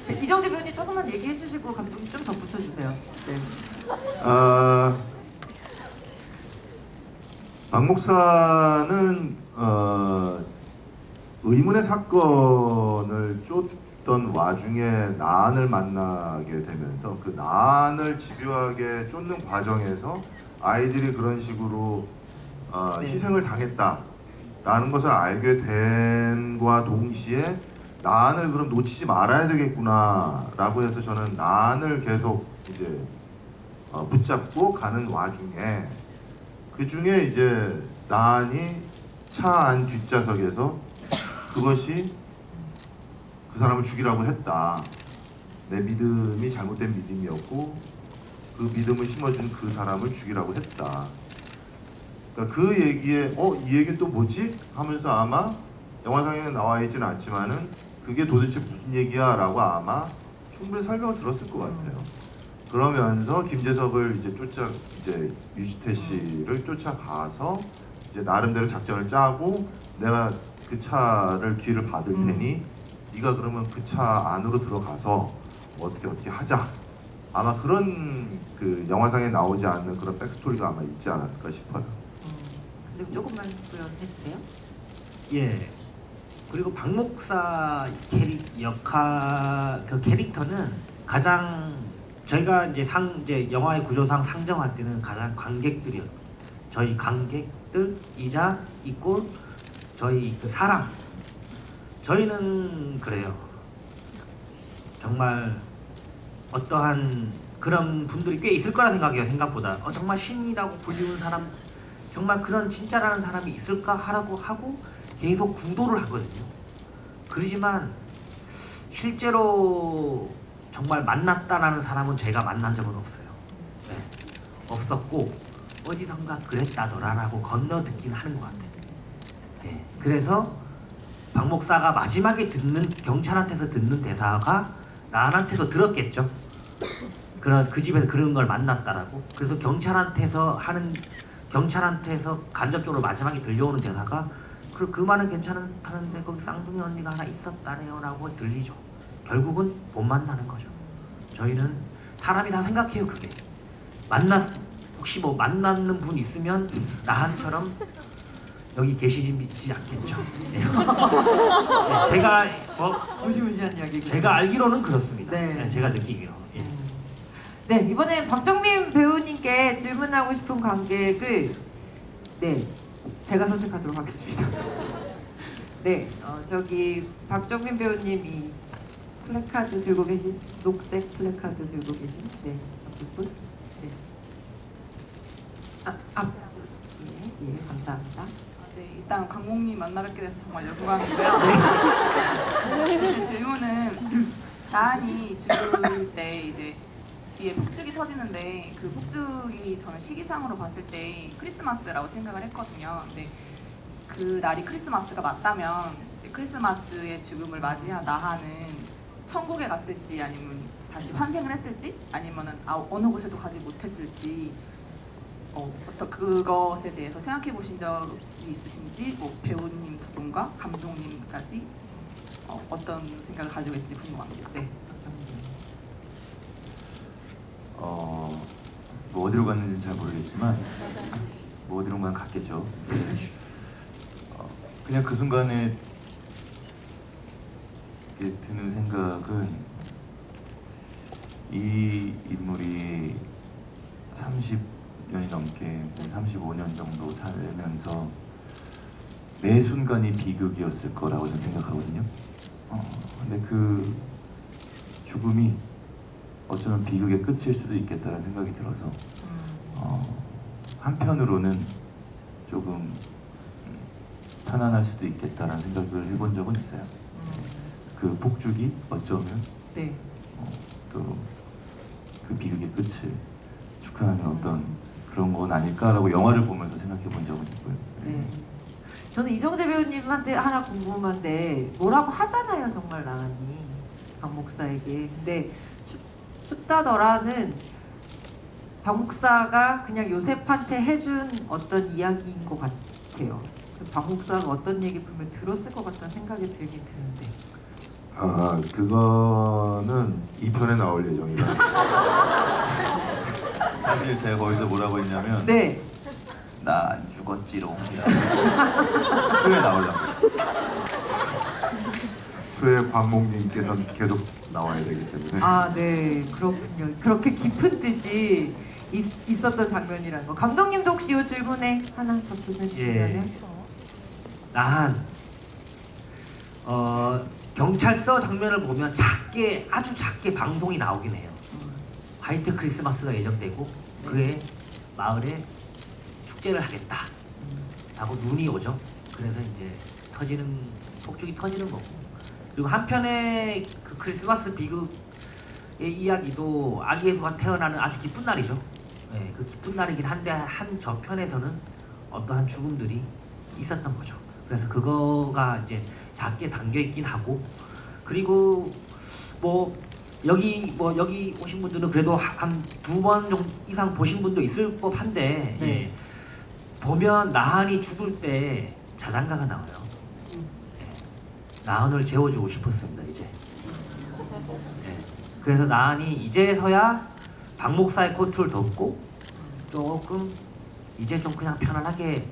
네, 이정재 배우님 조금만 얘기해 주시고 감독님 좀 덧붙여 주세요. 네. 박 목사는 의문의 사건을 쫓던 와중에 나한을 만나게 되면서 그 나한을 집요하게 쫓는 과정에서 아이들이 그런 식으로 희생을 당했다라는 것을 알게 된과 동시에 나한을 그럼 놓치지 말아야 되겠구나라고 해서 저는 나한을 계속 이제 붙잡고 가는 와중에 그 중에 이제 나한이 차 안 뒷좌석에서 그것이 그 사람을 죽이라고 했다. 내 믿음이 잘못된 믿음이었고 그 믿음을 심어준 그 사람을 죽이라고 했다. 그러니까 그 얘기에 이 얘기 또 뭐지? 하면서 아마 영화상에는 나와 있지는 않지만은 그게 도대체 무슨 얘기야? 라고 아마 충분히 설명을 들었을 것 같아요. 그러면서 김재석을 이제 유지태 씨를 쫓아가서 이제 나름대로 작전을 짜고 내가 그 차를 뒤를 받을 테니 네가 그러면 그 차 안으로 들어가서 어떻게 하자. 아마 그런 그 영화상에 나오지 않는 그런 백스토리가 아마 있지 않았을까 싶어요. 근데 조금만 구현해 주세요. 예. 그리고 박 목사 그 캐릭터는 가장 저희가 이제 영화의 구조상 상정할 때는 가장 저희 관객들이자 있고 저희 그 사람. 저희는 그래요. 정말 어떠한 그런 분들이 꽤 있을 거라 생각해요. 생각보다 정말 신이라고 불리는 사람, 정말 그런 진짜라는 사람이 있을까 하라고 하고 계속 구도를 하거든요. 그러지만 실제로 정말 만났다라는 사람은 제가 만난 적은 없어요. 네. 없었고 어디선가 그랬다더라라고 건너듣긴 하는 것 같아요. 네. 그래서 박 목사가 마지막에 경찰한테서 듣는 대사가 나한테도 들었겠죠. 그 집에서 그런 걸 만났다라고. 그래서 경찰한테서 간접적으로 마지막에 들려오는 대사가 그 말은 괜찮다는데 거기 쌍둥이 언니가 하나 있었다네요라고 들리죠. 결국은 못 만나는 거죠. 저희는 사람이 다 생각해요. 그게 혹시 뭐 만나는 분 있으면 나한처럼 여기 계시지 않겠죠. 네. 제가 무시무시한 이야기. 제가 알기로는 그렇습니다. 네. 네, 제가 느끼기로. 예. 네, 이번엔 박정민 배우님께 질문하고 싶은 관객을 제가 선택하도록 하겠습니다. 네, 저기 박정민 배우님이 플래카드 들고 계신 녹색 플래카드 들고 계신 앞에 분. 네. 예, 감사합니다. 네, 일단 강목님 만나 뵙게 돼서 정말 영광이고요. 제 질문은 나한이 죽을 때 이제 뒤에 폭죽이 터지는데 그 폭죽이 저는 시기상으로 봤을 때 크리스마스라고 생각을 했거든요. 근데 그 날이 크리스마스가 맞다면 크리스마스의 죽음을 맞이한 나한은 천국에 갔을지 아니면 다시 환생을 했을지 아니면은 어느 곳에도 가지 못했을지 그것에 대해서 생각해 보신 적이 있으신지 배우님 두 분과 감독님까지 어떤 생각을 가지고 계신지 궁금합니다. 네. 뭐 어디로 갔는지는 잘 모르겠지만 뭐 어디론가 갔겠죠. 그냥 그 순간에 드는 생각은 이 인물이 30년이 넘게 35년 정도 살면서 매 순간이 비극이었을 거라고 저는 생각하거든요. 근데 그 죽음이 어쩌면 비극의 끝일 수도 있겠다는 생각이 들어서 한편으로는 조금 편안할 수도 있겠다라는 생각을 해본 적은 있어요. 그 폭죽이 어쩌면 네. 또 그 비극의 끝을 축하하는 어떤 그런 건 아닐까라고 영화를 보면서 생각해 본 적은 있고요. 네. 저는 이정재 배우님한테 하나 궁금한데 뭐라고 하잖아요, 정말 나은이 박 목사에게. 근데 춥다더라는 박 목사가 그냥 요셉한테 해준 어떤 이야기인 것 같아요. 박 목사가 어떤 얘기 분명 들었을 것 같다는 생각이 들긴 드는데. 아, 그거는 2편에 나올 예정이다. 사실 제가 거기서 뭐라고 했냐면 네. 나 안 죽었지롱. 2에 나오려고. 초에 박몽님께서는 계속 나와야 되기 때문에. 아, 네. 그렇군요. 그렇게 깊은 뜻이 있었던 장면이라는 거. 감독님도 혹시 이 질문에 하나 더 보내주시면은. 난 경찰서 장면을 보면 작게 아주 작게 방송이 나오긴 해요. 화이트 크리스마스가 예정되고 그해 마을에 축제를 하겠다 라고 눈이 오죠. 그래서 이제 폭죽이 터지는 거고, 그리고 한편의 그 크리스마스 비극의 이야기도 아기 예수가 태어나는 아주 기쁜 날이죠. 네, 그 기쁜 날이긴 한데 한 저편에서는 어떠한 죽음들이 있었던 거죠. 그래서 그거가 이제 작게 담겨 있긴 하고, 그리고 여기 오신 분들은 그래도 한 2번 이상 보신 분도 있을 법한데, 네. 예, 보면 나은이 죽을 때 자장가가 나와요. 예, 나은을 재워주고 싶었습니다 이제. 예, 그래서 나은이 이제서야 박 목사의 코트를 덮고 조금 이제 좀 그냥 편안하게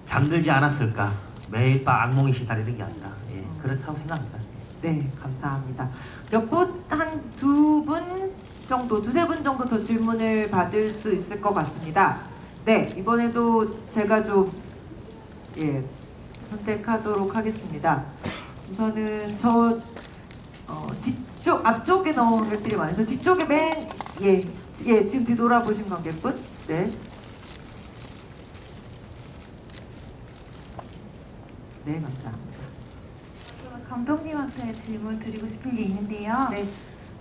잠들지 않았을까. 매일 밤 악몽이 시달리는 게 아니라, 예, 그렇다고 생각합니다. 네, 감사합니다. 몇 분, 한 2분 정도, 2-3분 정도 더 질문을 받을 수 있을 것 같습니다. 네, 이번에도 제가 좀 선택하도록 하겠습니다. 우선은 뒤쪽, 앞쪽에 넣은 것들이 많아서 뒤쪽에 지금 뒤돌아보신 관객분, 네. 네, 감사합니다. 감독님한테 질문 드리고 싶은 게 있는데요. 네.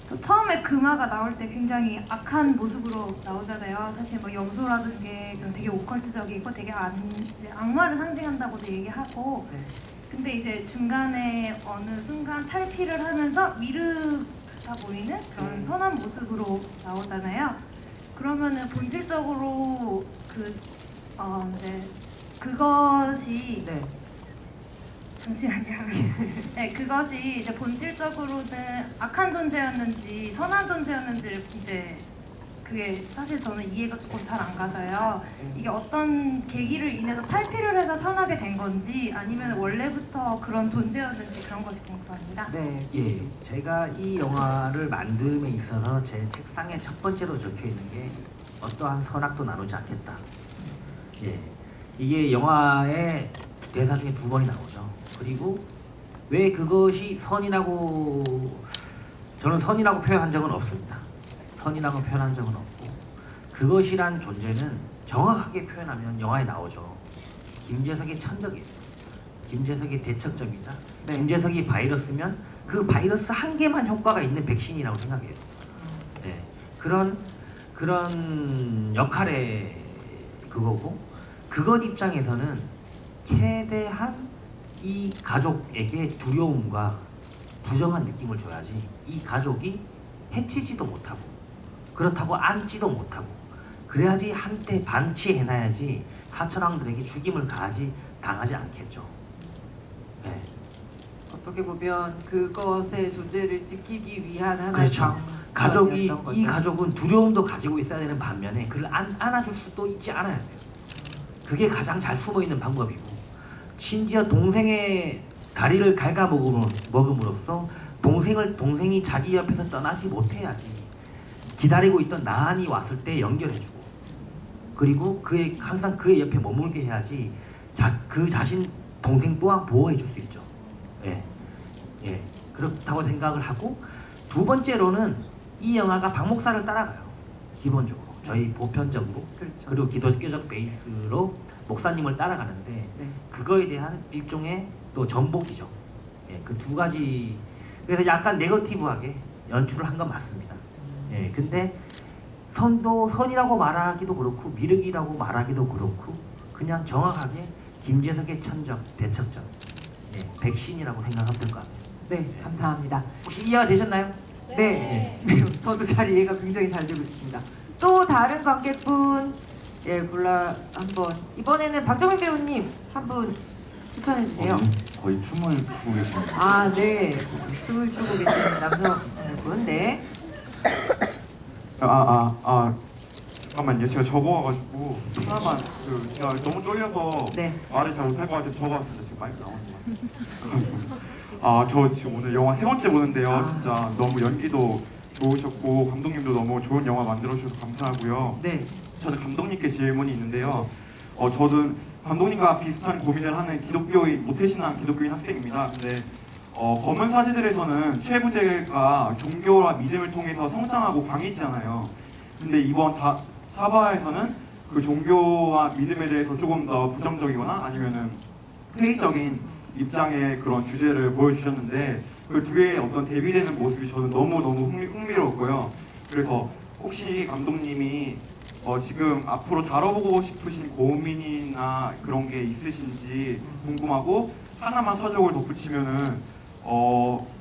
또 처음에 금화가 나올 때 굉장히 악한 모습으로 나오잖아요. 사실 뭐 염소라는 게 되게 오컬트적이고 되게 악마를 상징한다고도 얘기하고, 네. 근데 이제 중간에 어느 순간 탈피를 하면서 미르가 보이는 그런 선한 모습으로 나오잖아요. 그러면은 본질적으로 그것이 네. 잠시만요. 네, 그것이 이제 본질적으로는 악한 존재였는지 선한 존재였는지를 이제 그게 사실 저는 이해가 조금 잘 안 가서요. 이게 어떤 계기를 인해서 탈피를 해서 선하게 된 건지 아니면 원래부터 그런 존재였는지 그런 것이 궁금합니다. 네. 예, 제가 이 영화를 만듦에 있어서 제 책상에 첫 번째로 적혀 있는 게 어떠한 선악도 나누지 않겠다. 예, 이게 영화의 대사 중에 2번이 나오죠. 그리고 왜 그것이 선이라고, 저는 선이라고 표현한 적은 없습니다. 선이라고 표현한 적은 없고, 그것이란 존재는 정확하게 표현하면 영화에 나오죠. 김재석의 천적이에요. 김재석의 대척점이자, 네. 김재석이 바이러스면 그 바이러스 한 개만 효과가 있는 백신이라고 생각해요. 네, 그런 역할의 그거고, 그것 입장에서는 최대한 이 가족에게 두려움과 부정한 느낌을 줘야지 이 가족이 해치지도 못하고 그렇다고 앉지도 못하고, 그래야지 한때 방치해놔야지 사천왕들에게 죽임을 당하지 않겠죠. 네. 어떻게 보면 그것의 존재를 지키기 위한 하나의 그렇죠. 이 거죠. 가족은 두려움도 가지고 있어야 되는 반면에 그를 안아줄 수도 있지 않아야 돼요. 그게 가장 잘 숨어 있는 방법이고, 심지어 동생의 다리를 갉아먹음으로써 동생이 자기 옆에서 떠나지 못해야지 기다리고 있던 나은이 왔을 때 연결해주고, 그리고 항상 그의 옆에 머물게 해야지 그 자신 동생 또한 보호해줄 수 있죠. 예, 예, 그렇다고 생각을 하고, 2번째로는 이 영화가 박 목사를 따라가요. 기본적으로 저희 보편적으로, 그렇죠. 그리고 기독교적 베이스로 목사님을 따라가는데, 네. 그거에 대한 일종의 또 전복이죠. 예, 그 2가지 그래서 약간 네거티브하게 연출을 한 건 맞습니다. 예, 근데 선이라고 말하기도 그렇고 미륵이라고 말하기도 그렇고 그냥 정확하게 김재석의 천적, 대척적, 예, 백신이라고 생각하면 될 것 같아요. 네, 감사합니다. 혹시 이해가 되셨나요? 네, 저도 잘 이해가 굉장히 잘 되고 있습니다. 또 다른 관객분 골라 한번 이번에는 박정민 배우님 한 분 추천해 주세요. 거의 춤을 추고 계십니다. 아, 네, 춤을 추고 계시는 남성분, 네. 잠깐만요. 제가 적어와가지고 하나만 제가 너무 쫄려서 네. 말을 잘 못할 것 같아서 적어왔습니다. 지금 마이크 나오는 거. 저 지금 오늘 영화 세 번째 보는데요. 진짜 너무 연기도 좋으셨고 감독님도 너무 좋은 영화 만들어주셔서 감사하고요. 네. 저는 감독님께 질문이 있는데요. 저는 감독님과 비슷한 고민을 하는 기독교인 모태신앙 기독교인 학생입니다. 근데 검은 사제들에서는 최부제가 종교와 믿음을 통해서 성장하고 강해지잖아요. 근데 이번 사바에서는 그 종교와 믿음에 대해서 조금 더 부정적이거나 아니면은 회의적인 입장의 그런 주제를 보여주셨는데 그 두 개의 어떤 대비되는 모습이 저는 너무너무 흥미로웠고요. 그래서 혹시 감독님이 지금 앞으로 다뤄보고 싶으신 고민이나 그런 게 있으신지 궁금하고 하나만 서적을 덧붙이면은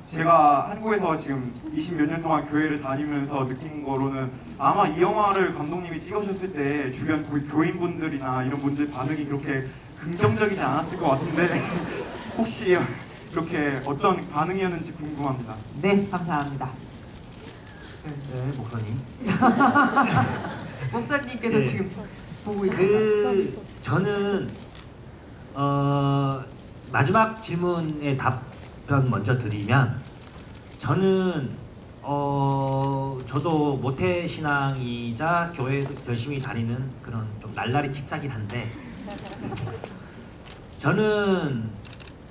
제가 한국에서 지금 20몇 년 동안 교회를 다니면서 느낀 거로는 아마 이 영화를 감독님이 찍으셨을 때 주변 교인분들이나 이런 분들 반응이 그렇게 긍정적이지 않았을 것 같은데 혹시 이렇게 어떤 반응이었는지 궁금합니다. 네, 감사합니다. 네, 목사님. 목사님께서 네. 지금 보고 있습니다. 저는 마지막 질문에 답변 먼저 드리면 저는 저도 모태 신앙이자 교회 열심히 다니는 그런 좀 날라리 집사긴 한데 저는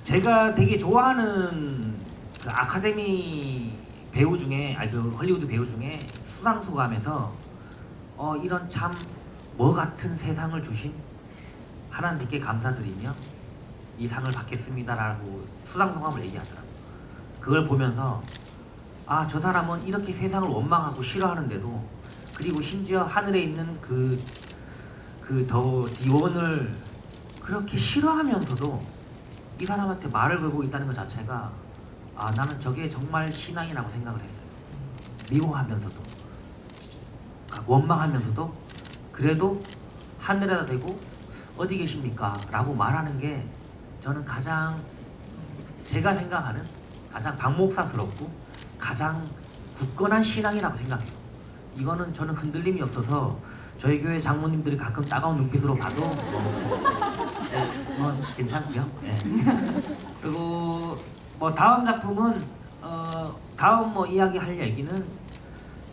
제가 되게 좋아하는 그 아카데미 배우 중에 그 헐리우드 배우 중에 수상 소감에서 이런 참 뭐 같은 세상을 주신 하나님께 감사드리며 이 상을 받겠습니다라고 수상 소감을 얘기하더라고요. 그걸 보면서 저 사람은 이렇게 세상을 원망하고 싫어하는데도 그리고 심지어 하늘에 있는 그 더 디원을 그렇게 싫어하면서도 이 사람한테 말을 걸고 있다는 것 자체가 나는 저게 정말 신앙이라고 생각을 했어요. 미워하면서도 원망하면서도 그래도 하늘에다 대고 어디 계십니까? 라고 말하는 게 저는 가장 제가 생각하는 가장 박목사스럽고 가장 굳건한 신앙이라고 생각해요. 이거는 저는 흔들림이 없어서 저희 교회 장모님들이 가끔 따가운 눈빛으로 봐도 괜찮고요. 네. 그리고 다음 작품은 다음 이야기할 얘기는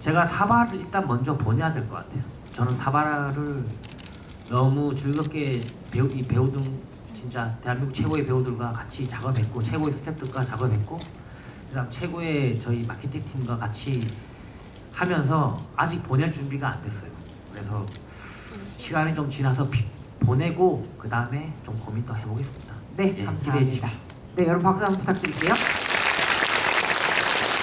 제가 사바를 일단 먼저 보내야 될 것 같아요. 저는 사바를 너무 즐겁게 이 배우들 진짜 대한민국 최고의 배우들과 같이 작업했고 최고의 스태프들과 작업했고 그다음 최고의 저희 마케팅 팀과 같이 하면서 아직 보낼 준비가 안 됐어요. 그래서 시간이 좀 지나서 보내고 그 다음에 좀 고민 더 해보겠습니다. 네, 예, 감사합니다. 기대해 주십시오. 네, 여러분 박수 한번 부탁드릴게요.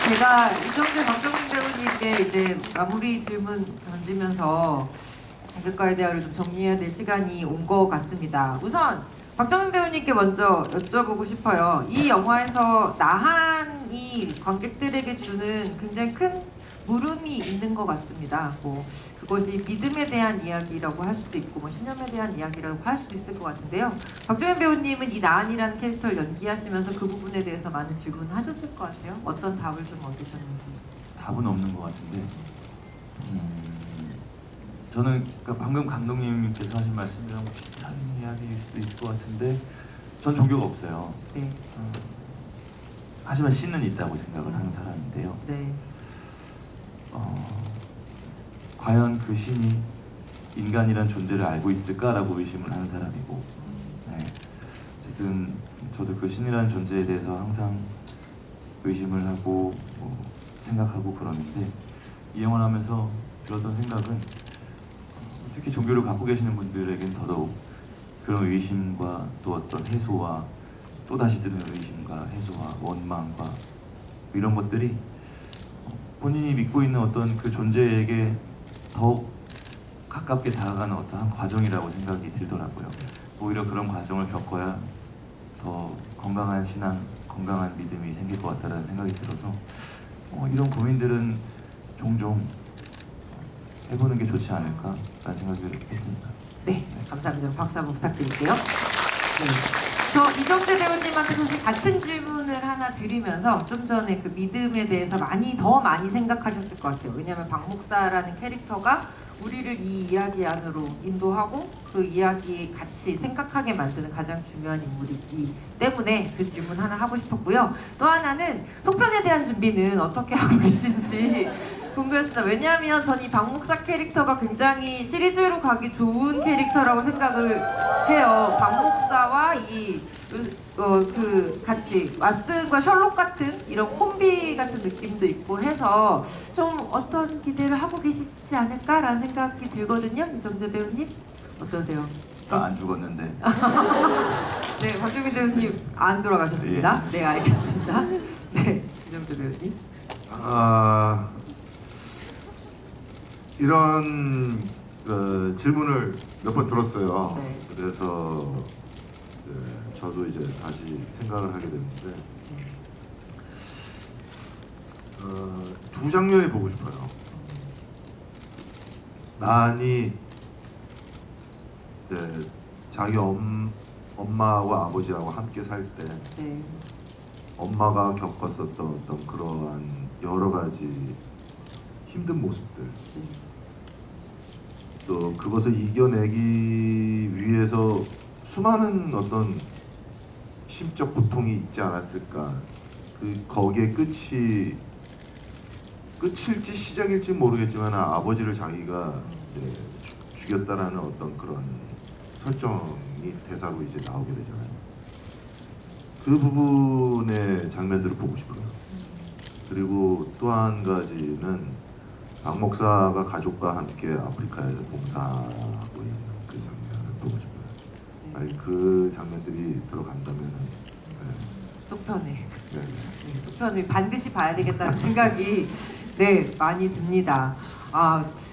제가 이정재 박정민 배우님께 이제 마무리 질문 던지면서 관객과의 대화를 좀 정리해야 될 시간이 온 것 같습니다. 우선 박정민 배우님께 먼저 여쭤보고 싶어요. 이 영화에서 나한이 관객들에게 주는 굉장히 큰 물음이 있는 것 같습니다. 그것이 믿음에 대한 이야기라고 할 수도 있고 신념에 대한 이야기라고 할 수도 있을 것 같은데요. 박정현 배우님은 이 나한이라는 캐릭터를 연기하시면서 그 부분에 대해서 많은 질문을 하셨을 것 같아요. 어떤 답을 좀 얻으셨는지. 답은 없는 것 같은데 저는 방금 감독님께서 하신 말씀이랑 비슷한 이야기일 수도 있을 것 같은데 전 종교가 없어요. 네. 하지만 신은 있다고 생각을 하는 사람인데요. 네. 과연 그 신이 인간이란 존재를 알고 있을까라고 의심을 하는 사람이고, 네. 어쨌든 저도 그 신이라는 존재에 대해서 항상 의심을 하고 생각하고 그러는데 이 영화를 하면서 들었던 생각은 특히 종교를 갖고 계시는 분들에겐 더더욱 그런 의심과 또 어떤 해소와 또 다시 드는 의심과 해소와 원망과 이런 것들이 본인이 믿고 있는 어떤 그 존재에게 더욱 가깝게 다가가는 어떠한 과정이라고 생각이 들더라고요. 오히려 그런 과정을 겪어야 더 건강한 신앙, 건강한 믿음이 생길 것 같다는 생각이 들어서 이런 고민들은 종종 해보는 게 좋지 않을까라는 생각을 했습니다. 네, 감사합니다. 박수 한번 부탁드릴게요. 네. 저 이정재 배우님한테 사실 같은 질문을 하나 드리면서 좀 전에 그 믿음에 대해서 더 많이 생각하셨을 것 같아요. 왜냐하면 박 목사라는 캐릭터가 우리를 이 이야기 안으로 인도하고 그 이야기 같이 생각하게 만드는 가장 중요한 인물이기 때문에 그 질문 하나 하고 싶었고요. 또 하나는 속편에 대한 준비는 어떻게 하고 계신지 궁금했습니다. 왜냐하면 전 이 박 목사 캐릭터가 굉장히 시리즈로 가기 좋은 캐릭터라고 생각을 해요. 박 목사와 같이 왓슨과 셜록 같은 이런 콤비 같은 느낌도 있고 해서 좀 어떤 기대를 하고 계시지 않을까라는 생각이 들거든요. 이정재 배우님 어떠세요? 안 죽었는데. 네, 박주민 배우님 안 돌아가셨습니다. 네, 알겠습니다. 네, 이정재 배우님. 이런 질문을 몇 번 들었어요. 네. 그래서 저도 이제 다시 생각을 하게 됐는데 두 장면이 보고 싶어요. 나한이 이제 자기 엄마와 아버지하고 함께 살 때 네. 엄마가 겪었었던 어떤 그러한 여러 가지 힘든 모습들, 또 그것을 이겨내기 위해서 수많은 어떤 심적 고통이 있지 않았을까. 거기에 끝일지 시작일지 모르겠지만 아버지를 자기가 이제 죽였다라는 어떤 그런 설정이 대사로 이제 나오게 되잖아요. 그 부분의 장면들을 보고 싶어요. 그리고 또 한 가지는 박 목사가 가족과 함께 아프리카에서 봉사하고 있는 그 장면을 보고 싶어요. 아니, 그 장면들이 들어간다면 속편에. 네. 네, 속편을 반드시 봐야 되겠다는 생각이 많이 듭니다.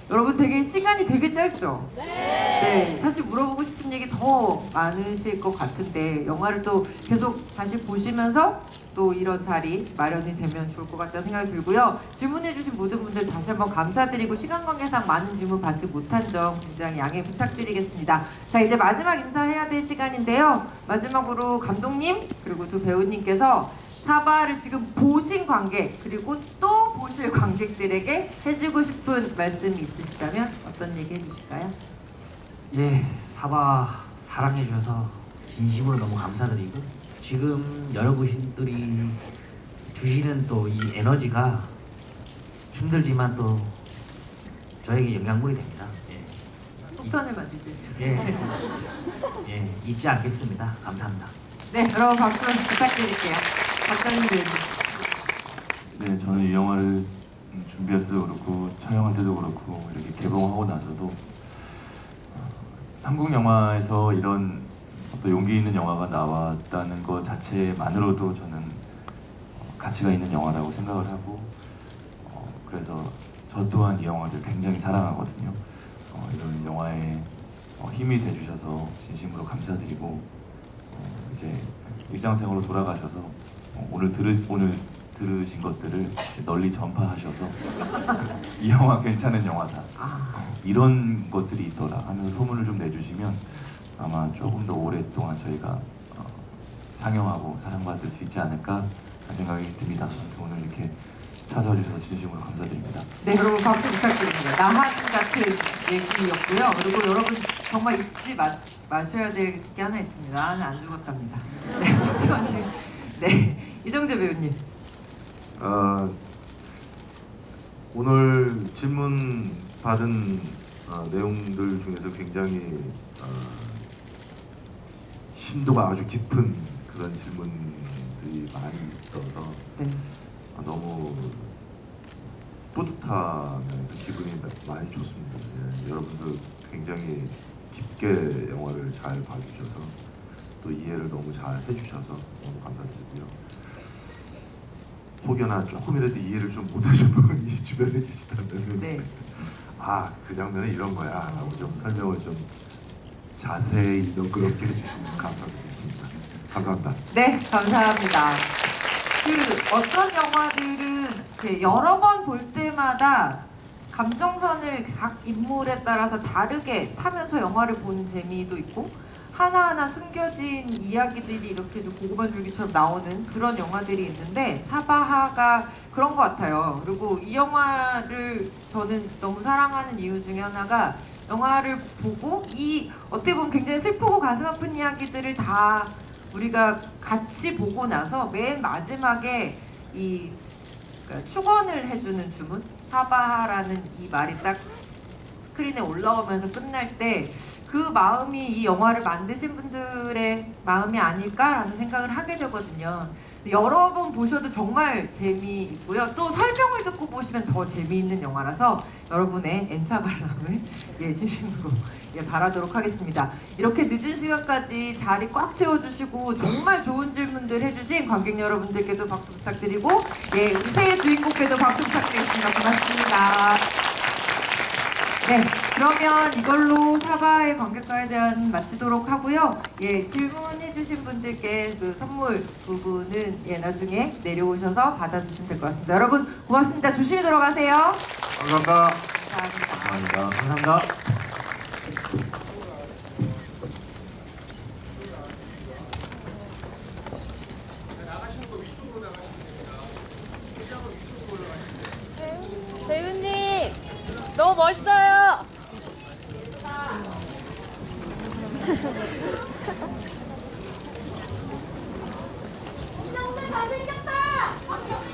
여러분 시간이 되게 짧죠? 네. 사실 물어보고 싶은 얘기 더 많으실 것 같은데 영화를 또 계속 다시 보시면서 또 이런 자리 마련이 되면 좋을 것 같다는 생각이 들고요. 질문해주신 모든 분들 다시 한번 감사드리고 시간 관계상 많은 질문 받지 못한 점 굉장히 양해 부탁드리겠습니다. 자, 이제 마지막 인사해야 될 시간인데요. 마지막으로 감독님 그리고 두 배우님께서 사바를 지금 보신 관객 그리고 또 보실 관객들에게 해주고 싶은 말씀이 있으시다면 어떤 얘기 해주실까요? 예, 사바 사랑해 주셔서 진심으로 너무 감사드리고 지금 여러분들이 주시는 또 이 에너지가 힘들지만 또 저에게 영향물이 됩니다. 속편을 만드세요. 예, 잊지 않겠습니다. 감사합니다. 네, 여러분 박수 부탁드릴게요. 박사님 배우님. 네, 저는 이 영화를 준비할 때도 그렇고 촬영할 때도 그렇고 이렇게 개봉하고 나서도 한국 영화에서 이런 어떤 용기 있는 영화가 나왔다는 것 자체만으로도 저는 가치가 있는 영화라고 생각을 하고 그래서 저 또한 이 영화를 굉장히 사랑하거든요. 이런 영화에 힘이 돼주셔서 진심으로 감사드리고 이제 일상생활로 돌아가셔서 오늘 들으신 것들을 널리 전파하셔서 이 영화 괜찮은 영화다. 이런 것들이 있더라 하면서 소문을 좀 내주시면 아마 조금 더 오랫동안 저희가 상영하고 사랑받을 수 있지 않을까 하는 생각이 듭니다. 그래서 오늘 이렇게 찾아주셔서 진심으로 감사드립니다. 네, 여러분 박수 부탁드립니다. 나한 같은 얘기였고요. 그리고 여러분 정말 잊지 마셔야 될 게 하나 있습니다. 나는 안 죽었답니다. 네, 속편님. 네, 이정재 배우님. 오늘 질문 받은 내용들 중에서 굉장히 심도가 아주 깊은 그런 질문들이 많이 있어서 너무 뿌듯하면서 기분이 많이 좋습니다. 여러분들 굉장히 깊게 영화를 잘 봐주셔서 또 이해를 너무 잘 해주셔서 너무 감사드리고요. 혹여나 조금이라도 이해를 좀 못하신 분이 주변에 계시다면 네. 아, 그 장면은 이런 거야 라고 좀 설명을 좀 자세히 너그럽게 해주시면 감사드리겠습니다. 감사합니다. 네, 감사합니다. 그 어떤 영화들은 이렇게 여러 번 볼 때마다 감정선을 각 인물에 따라서 다르게 타면서 영화를 보는 재미도 있고 하나하나 숨겨진 이야기들이 이렇게 좀 고구마 줄기처럼 나오는 그런 영화들이 있는데 사바하가 그런 것 같아요. 그리고 이 영화를 저는 너무 사랑하는 이유 중에 하나가 영화를 보고 이 어떻게 보면 굉장히 슬프고 가슴 아픈 이야기들을 다 우리가 같이 보고 나서 맨 마지막에 이 그러니까 축원을 해주는 주문 사바하라는 이 말이 딱 스크린에 올라오면서 끝날 때 그 마음이 이 영화를 만드신 분들의 마음이 아닐까라는 생각을 하게 되거든요. 여러 번 보셔도 정말 재미있고요. 또 설명을 듣고 보시면 더 재미있는 영화라서 여러분의 엔차 관람을 진심으로 바라도록 하겠습니다. 이렇게 늦은 시간까지 자리 꽉 채워주시고 정말 좋은 질문들 해주신 관객 여러분들께도 박수 부탁드리고 우세의 주인공께도 박수 부탁드리겠습니다. 고맙습니다. 네, 그러면 이걸로 사바의 관객과에 대한 마치도록 하고요. 질문해주신 분들께 그 선물 부분은 나중에 내려오셔서 받아주시면 될 것 같습니다. 여러분 고맙습니다. 조심히 들어가세요. 감사합니다. 감사합니다. 감사합니다. 배우님 너무 멋있어요. 정말 잘생겼다.